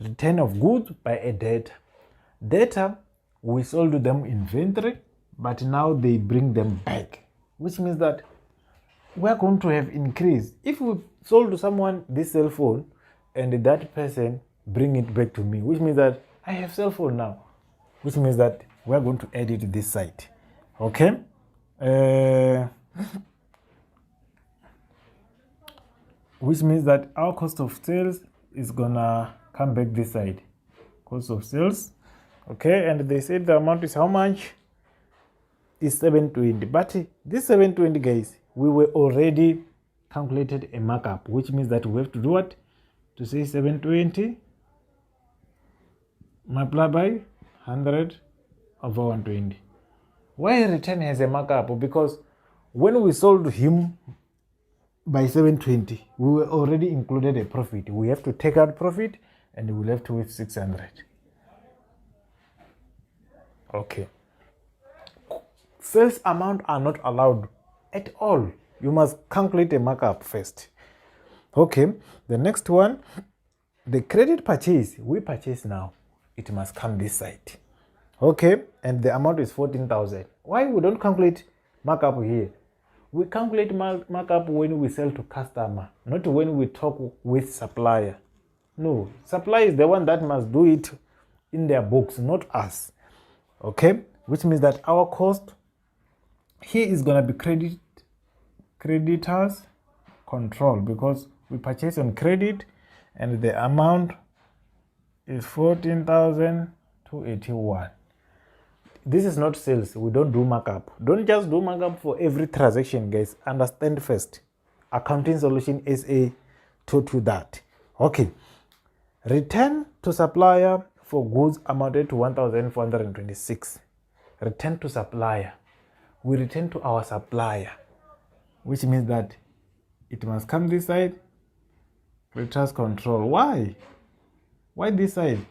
Return of goods by a debtor. Debtor, we sold them inventory, but now they bring them back, which means that we're going to have increase. If we sold to someone this cell phone and that person bring it back to me, which means that I have cell phone now, which means that we're going to add it to this side. Okay, which means that our cost of sales is gonna come back this side. Cost of sales. Okay, and they said the amount is how much? Is 720. But this 720, guys, we were already calculated a markup, which means that we have to do what? To say 720 multiply by 100 over 120. Why return has a markup? Because when we sold him by 720, we were already included a profit. We have to take out profit, and we left with 600. Okay. Sales amount are not allowed at all. You must calculate a markup first. Okay, the next one, the credit purchase. We purchase now. It must come this side. Okay, and the amount is 14,000. Why we don't calculate markup here? We calculate markup when we sell to customer, not when we talk with supplier. No, supplier is the one that must do it in their books, not us. Okay, which means that our cost here is going to be creditors control, because we purchase on credit and the amount is 14,281. This is not sales. We don't do markup. Don't just do markup for every transaction, guys. Understand first. Accounting Solution SA taught you that. Okay. Return to supplier for goods amounted to 1,426. Return to supplier. We return to our supplier, which means that it must come this side. Creditors control. Why? Why this side?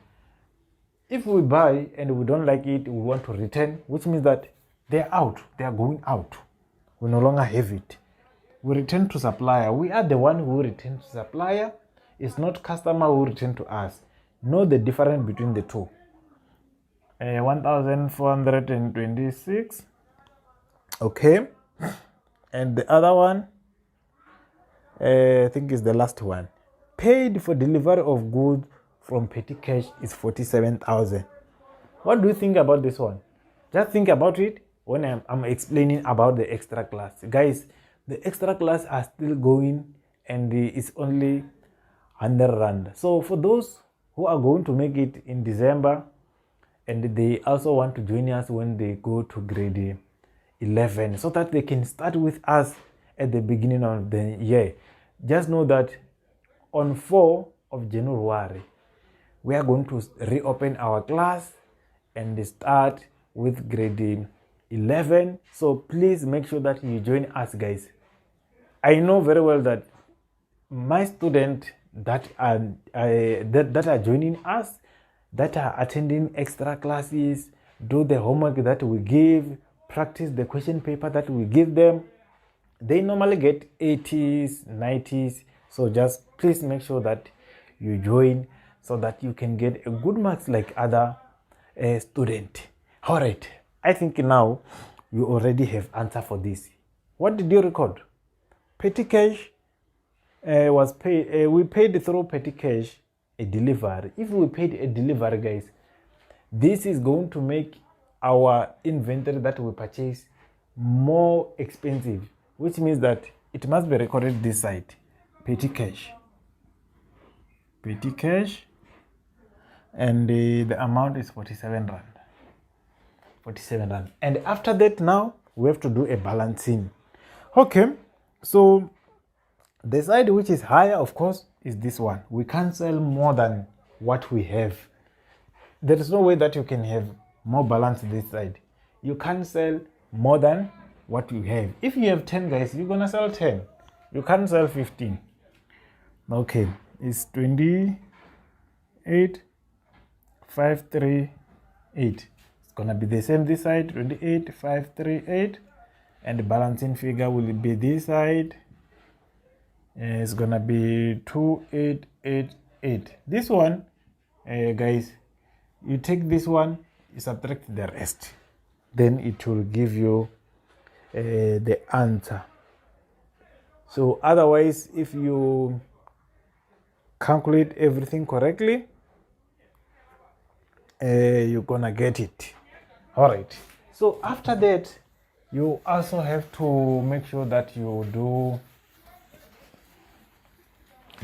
If we buy and we don't like it, we want to return, which means that they're out. They are going out. We no longer have it. We return to supplier. We are the one who return to supplier. It's not customer who return to us. Know the difference between the two. 1,426. Okay. And the other one, I think is the last one. Paid for delivery of goods from petty cash is 47,000. What do you think about this one? Just think about it when I'm explaining about the extra class. Guys, the extra class are still going, and it's only 100 rand. So for those who are going to make it in December, and they also want to join us when they go to grade 11, so that they can start with us at the beginning of the year, just know that on 4 of January, we are going to reopen our class and start with grade 11. So please make sure that you join us, guys. I know very well that my students that are joining us, that are attending extra classes, do the homework that we give, practice the question paper that we give them, they normally get 80s, 90s. So just please make sure that you join so that you can get a good marks like other student. All right, I think now you already have answer for this. What did you record? Petty cash was paid. We paid through petty cash a delivery. If we paid a delivery, guys, this is going to make our inventory that we purchase more expensive, which means that it must be recorded this side. Petty cash, and the amount is 47 rand. 47 rand. And after that, now we have to do a balancing. Okay, so the side which is higher, of course, is this one. We can't sell more than what we have. There is no way that you can have more balance this side. You can't sell more than what you have. If you have 10, guys, you're gonna sell 10. You can't sell 15. Okay, it's 28,538. It's gonna be the same this side, 28,538, and the balancing figure will be this side. It's gonna be 2888. This one, guys, you take this one, you subtract the rest, then it will give you the answer. So otherwise, if you calculate everything correctly, you're gonna get it. All right, so after that, you also have to make sure that you do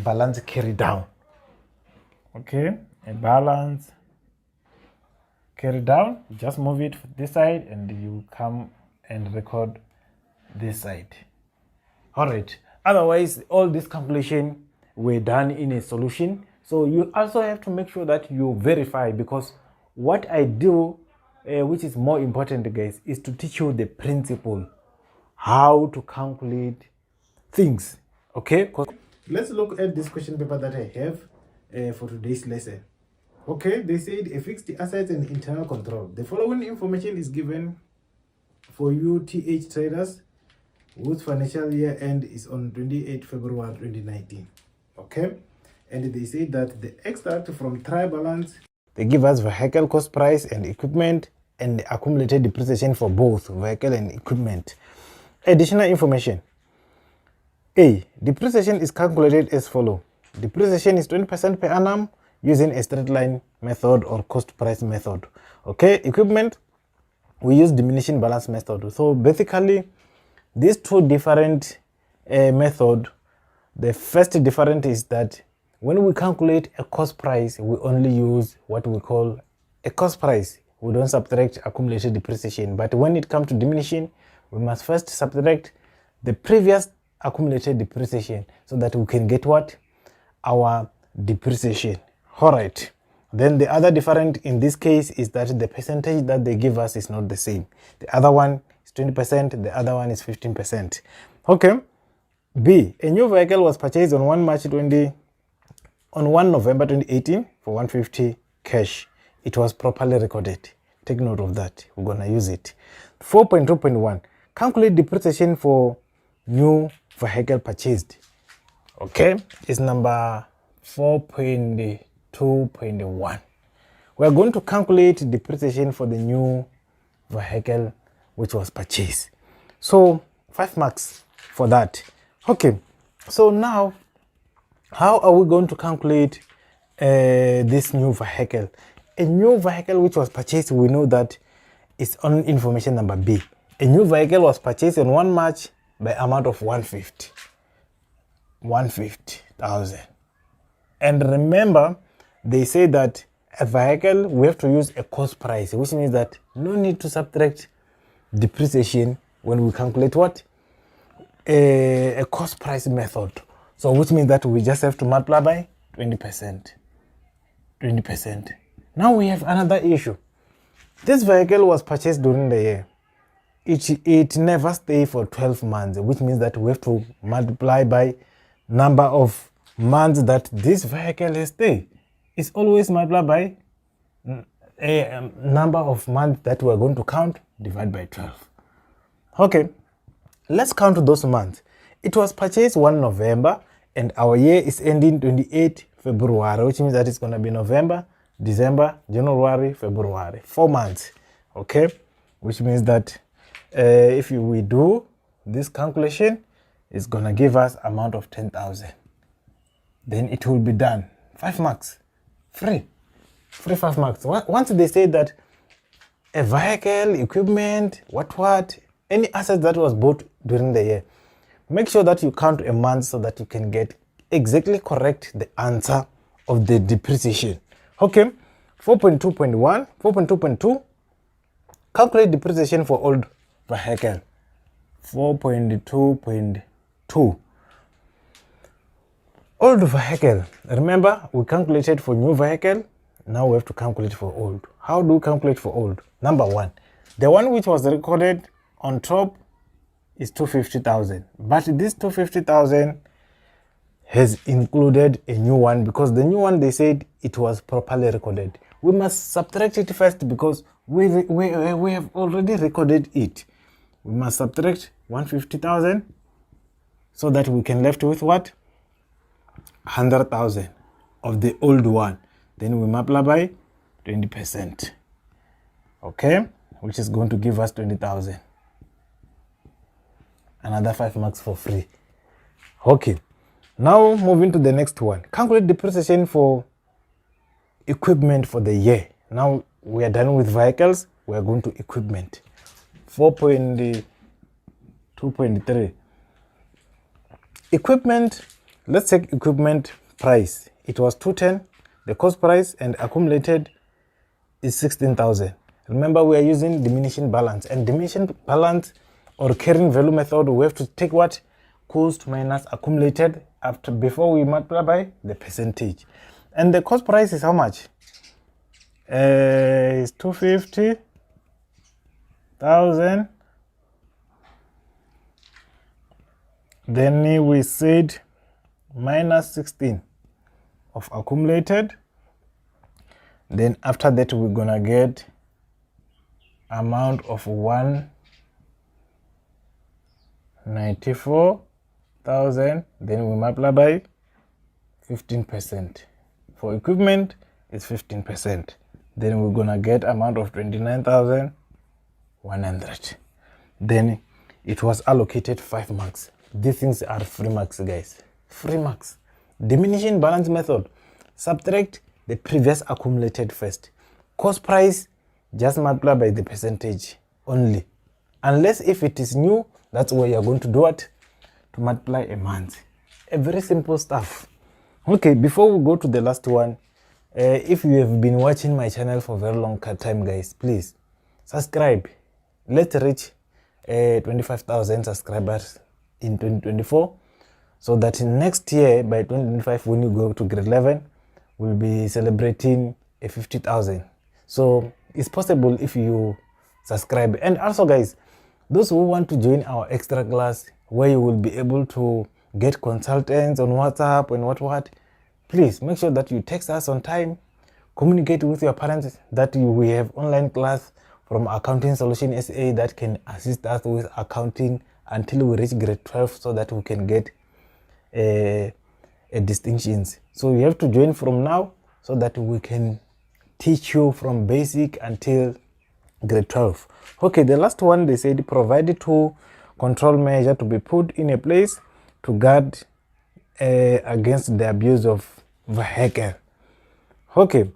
balance carry down. Okay, a balance carry down, just move it this side and you come and record this side. All right, otherwise all this calculation were done in a solution. So you also have to make sure that you verify, because what I do, which is more important, guys, is to teach you the principle, how to calculate things. Okay, let's look at this question paper that I have for today's lesson. Okay, they said a fixed assets and internal control. The following information is given for you TH traders whose financial year end is on 28 February 2019. Okay, and they say that the extract from trial balance, they give us vehicle cost price and equipment and the accumulated depreciation for both vehicle and equipment. Additional information. A. Depreciation is calculated as follows. Depreciation is 20% per annum using a straight line method or cost price method. Okay, equipment, we use diminishing balance method. So basically, these two different methods, the first difference is that when we calculate a cost price, we only use what we call a cost price. We don't subtract accumulated depreciation. But when it comes to diminishing, we must first subtract the previous accumulated depreciation so that we can get what? Our depreciation. All right. Then the other difference in this case is that the percentage that they give us is not the same. The other one is 20%, the other one is 15%. Okay. B. A new vehicle was purchased on 1 November 2018 for 150 cash. It was properly recorded. Take note of that. We're going to use it. 4.2.1. Calculate depreciation for new vehicle purchased. Okay, it's number 4.2.1. We're going to calculate depreciation for the new vehicle which was purchased. So 5 marks for that. Okay, so now how are we going to calculate this new vehicle? A new vehicle which was purchased, we know that it's on information number B. A new vehicle was purchased on 1 March by amount of 150,000. And remember, they say that a vehicle, we have to use a cost price, which means that no need to subtract depreciation when we calculate what? A cost price method. So which means that we just have to multiply by 20%. 20%. Now we have another issue. This vehicle was purchased during the year. It never stays for 12 months, which means that we have to multiply by number of months that this vehicle has stayed. It's always multiplied by a number of months that we're going to count, divide by 12. Okay, let's count those months. It was purchased 1 November and our year is ending 28 February, which means that it's going to be November, December, January, February, 4 months. Okay, which means that if we do this calculation, it's going to give us amount of 10,000. Then it will be done. 5 marks. Free 5 marks. Once they say that a vehicle, equipment, what, any asset that was bought during the year, make sure that you count a month so that you can get exactly correct the answer of the depreciation. Okay, 4.2.1, calculate depreciation for old vehicle. 4.2.2. Old vehicle. Remember, we calculated for new vehicle. Now we have to calculate for old. How do we calculate for old? Number 1, the one which was recorded on top is 250,000. But this 250,000 has included a new one because the new one, they said it was properly recorded. We must subtract it first because we have already recorded it. We must subtract 150,000 so that we can left with what? 100,000 of the old one. Then we multiply by 20%. Okay, which is going to give us 20,000. Another 5 marks for free. Okay, now moving to the next one. Calculate depreciation for equipment for the year. Now we are done with vehicles. We are going to equipment. 4.2.3. Equipment. Let's take equipment price. It was 210. The cost price and accumulated is 16,000. Remember, we are using diminishing balance, and diminishing balance or carrying value method, we have to take what? Cost minus accumulated before we multiply by the percentage. And the cost price is how much? Is 250,000. Then we said minus 16 of accumulated. Then after that we're gonna get amount of 194,000. Then we multiply by 15%. For equipment it's 15%. Then we're gonna get amount of 29,100. Then it was allocated 5 marks. These things are free marks, guys. Free marks. Diminishing balance method. Subtract the previous accumulated first. Cost price, just multiply by the percentage only. Unless if it is new, that's where you're going to do it, to multiply a month. A very simple stuff. Okay, before we go to the last one, if you have been watching my channel for a very long time, guys, please subscribe. Let's reach 25,000 subscribers in 2024, so that next year by 2025 when you go to grade 11 we'll be celebrating a 50,000. So it's possible if you subscribe. And also, guys, those who want to join our extra class where you will be able to get consultants on WhatsApp and what, please make sure that you text us on time, communicate with your parents that we have online class from Accounting Solution SA that can assist us with accounting until we reach grade 12 so that we can get a distinctions. So you have to join from now so that we can teach you from basic until grade 12. Okay, the last one, they said provide 2 control measure to be put in a place to guard against the abuse of vehicle. Okay,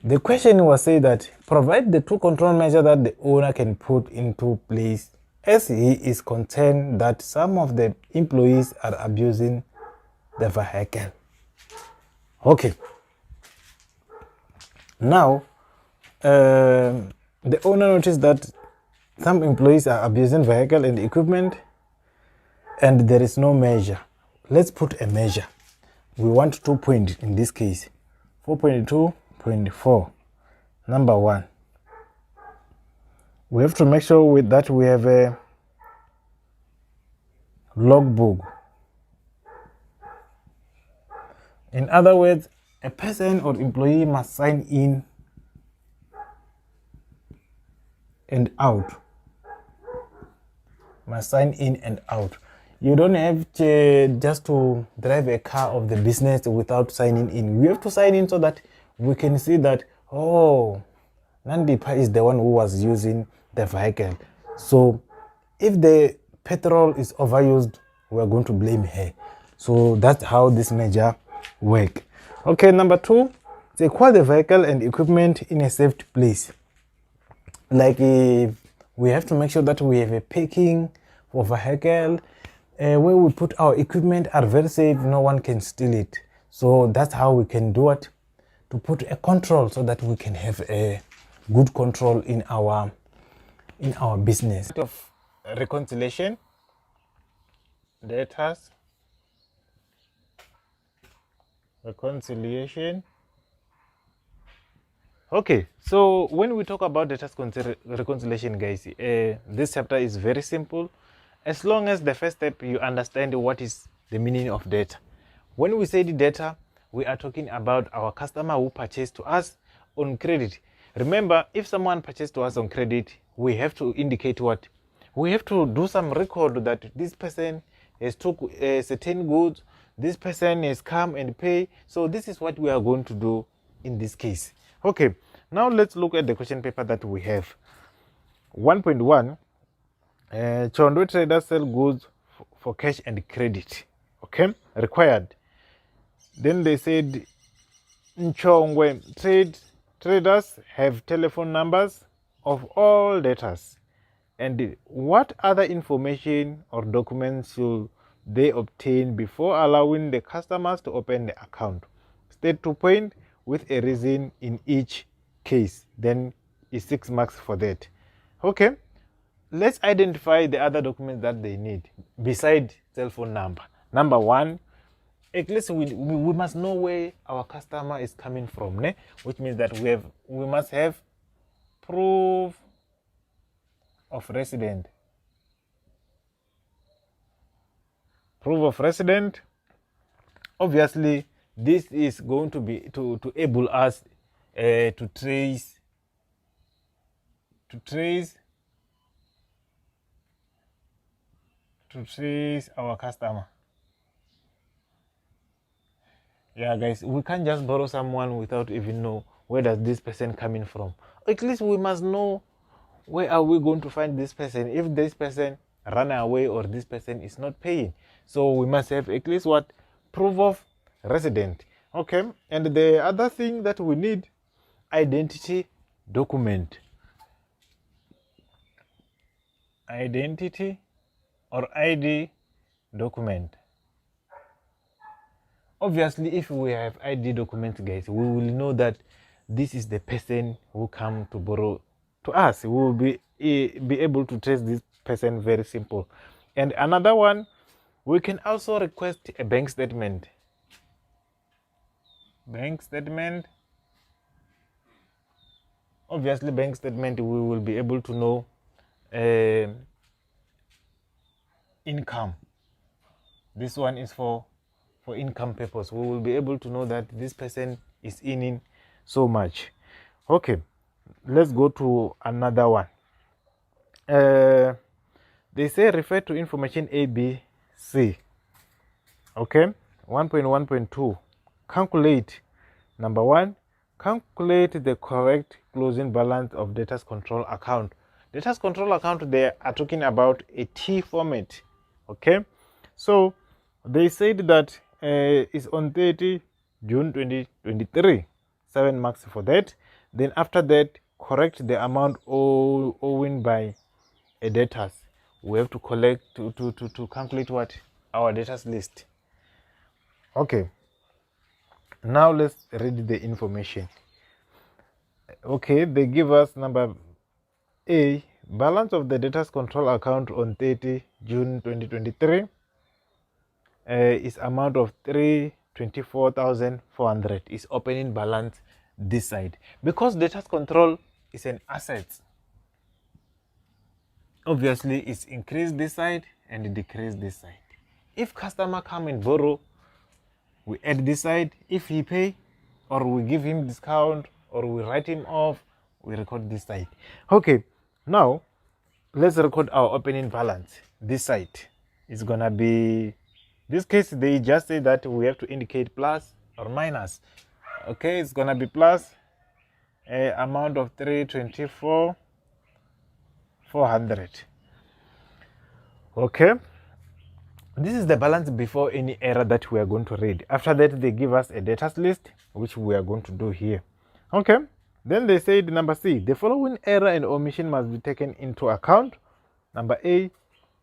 the question was say that provide the 2 control measure that the owner can put into place as he is concerned that some of the employees are abusing the vehicle. Okay, now the owner noticed that some employees are abusing vehicle and equipment and there is no measure. Let's put a measure. We want 2 points in this case. 4.2.4. Number 1. We have to make sure with that we have a logbook. In other words, a person or employee must sign in and out. Must sign in and out. You don't have to just to drive a car of the business without signing in. We have to sign in so that we can see that, oh, Nandipa is the one who was using the vehicle. So if the petrol is overused, we are going to blame her. So that's how this measure works. Okay, number 2, they call the vehicle and equipment in a safe place. Like we have to make sure that we have a parking for vehicle where we put our equipment are very safe, no one can steal it. So that's how we can do it, to put a control so that we can have a good control in our business. Of reconciliation, debtors, reconciliation. Okay, so when we talk about debtors reconciliation, guys, this chapter is very simple. As long as the first step you understand what is the meaning of debtor. When we say the debtor, we are talking about our customer who purchased to us on credit. Remember, if someone purchased to us on credit, we have to indicate what? We have to do some record that this person has took certain goods, this person has come and pay. So this is what we are going to do in this case. Okay, now let's look at the question paper that we have. 1.1, Chondo traders sell goods for cash and credit. Okay, required. Then they said Nchongwe traders have telephone numbers of all debtors. And what other information or documents should they obtain before allowing the customers to open the account? State to point with a reason in each case. Then is 6 marks for that. Okay, let's identify the other documents that they need beside cell phone number. Number 1, at least we must know where our customer is coming from, né? Which means that we must have proof of resident. Proof of resident. Obviously, this is going to be to enable us to trace our customer. Yeah, guys, we can't just borrow someone without even know where does this person coming from. At least we must know where are we going to find this person if this person ran away or this person is not paying. So we must have at least what? Proof of resident. Okay, and the other thing that we need, identity document. Identity or ID document. Obviously, if we have ID documents, guys, we will know that this is the person who come to borrow to us. We will be able to trace this person very simple. And another one, we can also request a bank statement. Bank statement. Obviously, bank statement, we will be able to know income. This one is for income purpose. We will be able to know that this person is earning so much. Okay, let's go to another one. They say refer to information A, B, C. Okay, 1.1.2, calculate. Number 1, calculate the correct closing balance of debtors control account. Debtors control account, they are talking about a T format. Okay, so they said that is on 30 June 2023. 7 marks for that. Then after that, correct the amount owing by a debtors. We have to collect to calculate what? Our debtors list. Okay, now let's read the information. Okay, they give us number A, balance of the debtors control account on 30 June 2023 is amount of 324,400 is opening balance this side, because debtors control is an asset. obviously it's increase this side and decrease this side. If customer come and borrow, we add this side. If he pay, or we give him discount, or we write him off, we record this side. Okay, now let's record our opening balance. This side is gonna be, this case they just say that we have to indicate plus or minus. Okay, it's gonna be plus amount of 324,400. Okay, this is the balance before any error that we are going to read. After that, they give us a data list, which we are going to do here. Okay, then they said number C, the following error and omission must be taken into account. Number A,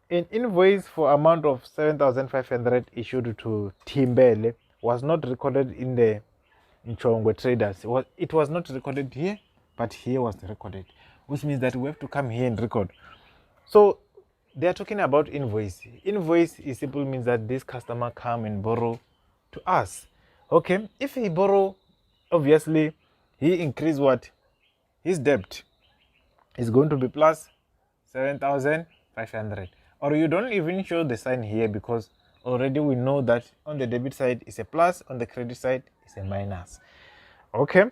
an invoice for amount of 7,500 issued to Timbele was not recorded in the Nchongwe traders. It was not recorded here, but here was recorded, which means that we have to come here and record. So they are talking about invoice. Invoice is simple means that this customer come and borrow to us. Okay, if he borrow, obviously he increase what? His debt is going to be plus 7,500. Or you don't even show the sign here, because already we know that on the debit side is a plus, on the credit side is a minus. Okay,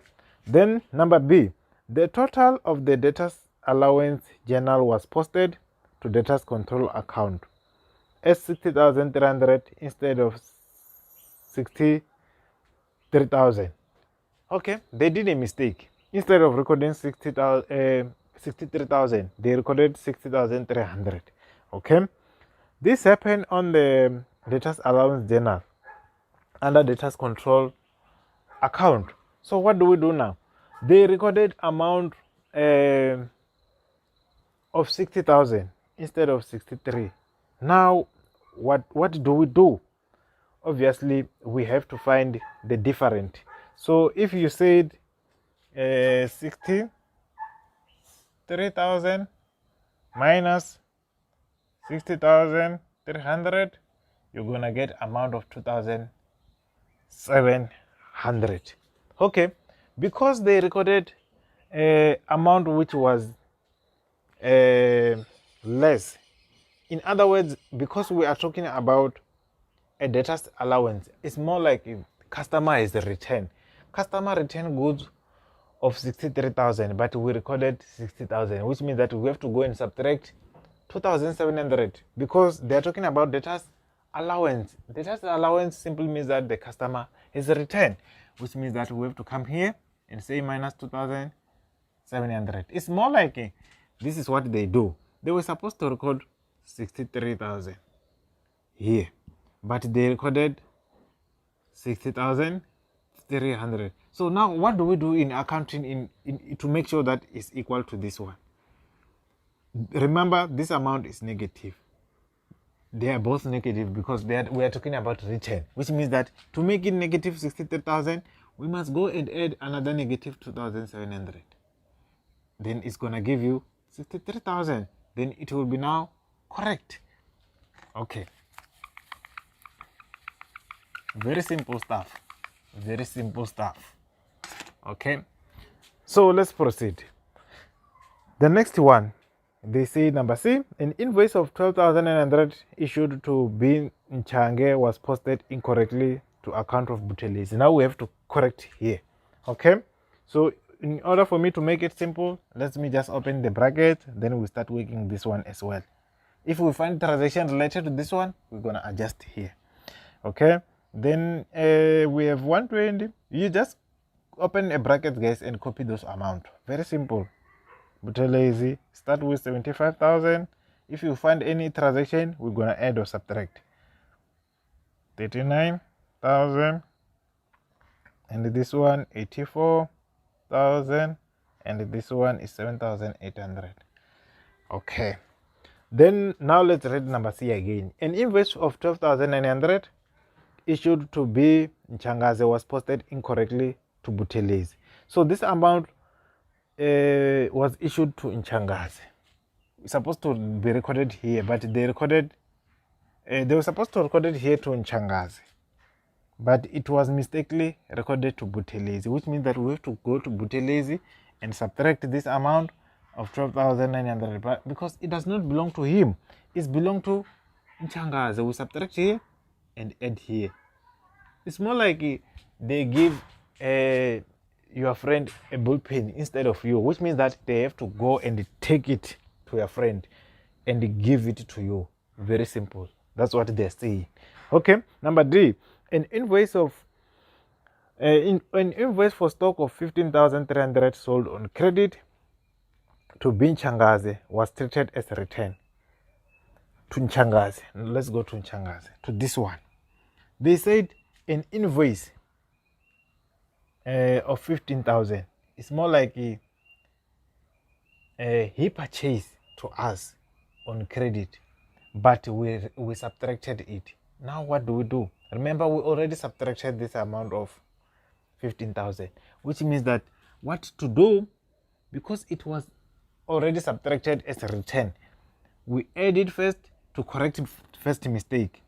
then number B, the total of the debtors allowance journal was posted to debtors control account as 60,300 instead of 63,000. Okay, they did a mistake. Instead of recording 63,000, they recorded 60,300. Okay, this happened on the debtors allowance journal under debtors control account. So what do we do now? They recorded amount of 60,000 instead of 63. Now what do we do? Obviously we have to find the different. So if you said 63,000 minus 60,300, you're gonna get amount of 2,700. Okay, because they recorded amount which was less. In other words, because we are talking about a debtor's allowance, it's more like if customer is the return. Customer return goods of 63,000, but we recorded 60,000, which means that we have to go and subtract 2,700, because they are talking about debtor's allowance. Debtor's allowance simply means that the customer is a return, which means that we have to come here and say minus 2,700. It's more like this is what they do. They were supposed to record 63,000 here, but they recorded 60,300. So now what do we do in accounting to make sure that it's equal to this one? Remember, this amount is negative. They are both negative because we are talking about return, which means that to make it negative 63,000, we must go and add another negative 2,700. Then it's gonna give you 63,000. Then it will be now correct. Okay. Very simple stuff. Very simple stuff. Okay. So let's proceed. The next one, they say number C, an invoice of 12,900 issued to Bin Nchange was posted incorrectly to account of Butelezi. Now we have to correct here. Okay. So in order for me to make it simple, let me just open the bracket, then we start working this one as well. If we find transaction related to this one, we're gonna adjust here. Okay, then we have 120. You just open a bracket, guys, and copy those amount. Very simple. Butelezi, start with 75,000. If you find any transaction, we're gonna add or subtract 39,000, and this one 84,000, and this one is 7,800. Okay, then now let's read number C again. An invoice of 12,900 issued to B Nchangaze was posted incorrectly to Butelezi. So this amount was issued to Nchangaze. It's supposed to be recorded here, but they recorded they were supposed to record it here to Nchangaze, but it was mistakenly recorded to Butelezi, which means that we have to go to Butelezi and subtract this amount of 12,900, but because it does not belong to him, it belongs to Nchangaze. We subtract here and add here. It's more like they give your friend a ball pen instead of you, which means that they have to go and take it to your friend and give it to you. Very simple. That's what they're saying. Okay, number D, an invoice of an invoice for stock of 15,300 sold on credit to B Nchangaze was treated as a return to Nchangaze. Let's go to Nchangaze, to this one. They said an invoice of 15,000. It's more like he purchased to us on credit, but we subtracted it. Now what do? Remember, we already subtracted this amount of 15,000, which means that what to do, because it was already subtracted as a return, we add it first to correct first mistake.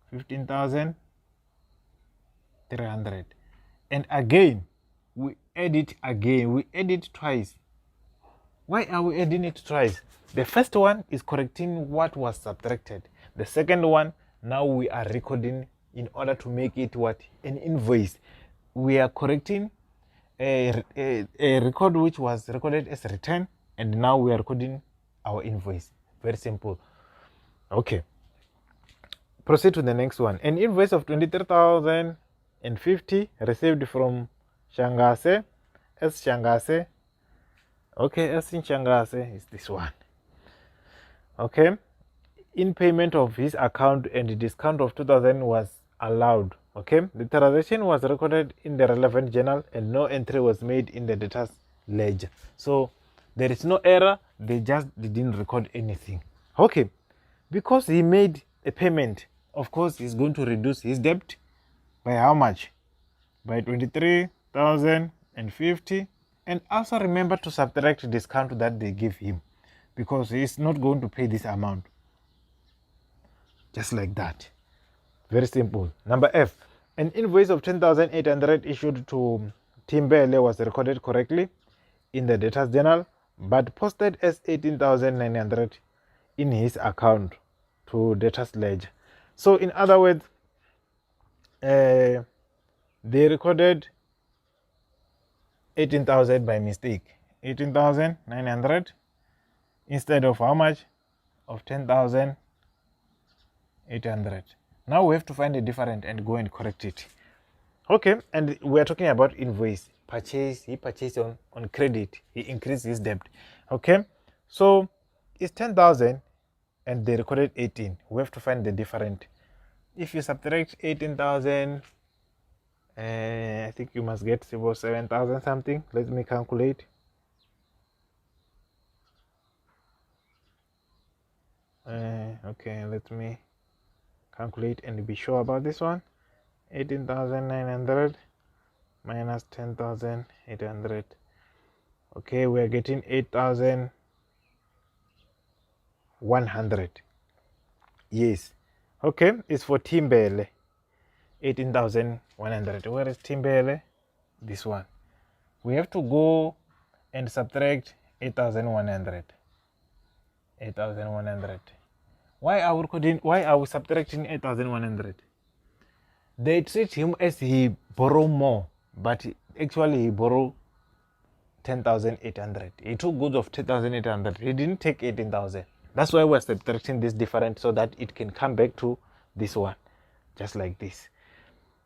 15,300, and again we add it again. We add it twice. Why are we adding it twice? The first one is correcting what was subtracted. The second one, now we are recording in order to make it what? An invoice. We are correcting a record which was recorded as a return, and now we are recording our invoice. Very simple. Okay, proceed to the next one. An invoice of 23,050 received from Nchangaze, S Nchangaze. Okay, S Nchangaze is this one. Okay, in payment of his account, and the discount of 2,000 was allowed. Okay, the transaction was recorded in the relevant journal and no entry was made in the debtors ledger. So there is no error, they just didn't record anything. Okay, because he made a payment, of course he's going to reduce his debt by how much? By 23,050. And also remember to subtract the discount that they give him, because he's not going to pay this amount. Just like that. Very simple. Number F, an invoice of 10,800 issued to Timbele was recorded correctly in the debtors journal, but posted as 18,900 in his account to debtors ledger. So in other words, they recorded 18,000 by mistake, 18,900 instead of how much? Of 10,800. Now we have to find a difference and go and correct it. Okay, and we are talking about invoice. Purchase, he purchased on credit, he increased his debt. Okay, so it's 10,000 and they recorded 18. We have to find the difference. If you subtract 18,000, I think you must get about 7,000 something. Let me calculate. Okay, let me calculate and be sure about this one. 18,900 minus 10,800. Okay, we are getting 8,100. Yes. Okay, it's for Timbele. 18,100. Where is Timbele? This one. We have to go and subtract 8,100. 8,100. Why are we subtracting 8,100? They treat him as he borrow more, but actually he borrowed 10,800. He took goods of 10,800. He didn't take 18,000. That's why we're subtracting this difference, so that it can come back to this one, just like this.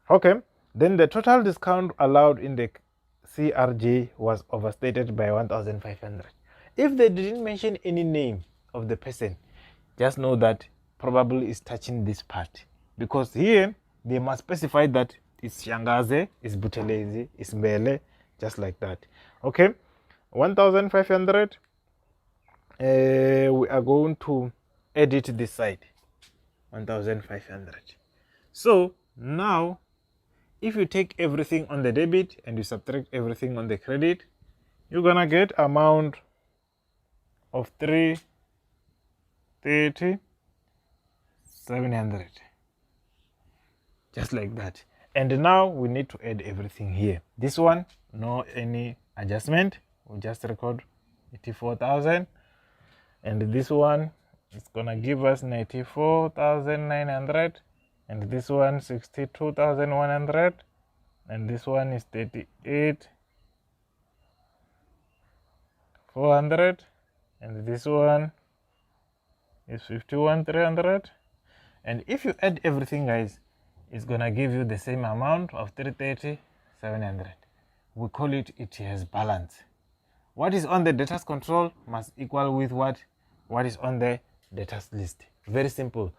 Okay, then the total discount allowed in the CRJ was overstated by 1,500. If they didn't mention any name of the person, just know that probably is touching this part, because here they must specify that it's Nchangaze, it's Buthelezi, it's Mbele, just like that. Okay, 1,500. We are going to edit this side, 1,500. So now if you take everything on the debit and you subtract everything on the credit, you're gonna get amount of 330,700, just like that. And now we need to add everything here. This one, no any adjustment, we just record 84,000, and this one is gonna give us 94,900, and this one 62,100, and this one is 38,400, and this one is 51,300. And if you add everything, guys, it's gonna give you the same amount of 330,700. We call it has balance. What is on the data's control must equal with what is on the data's list. Very simple.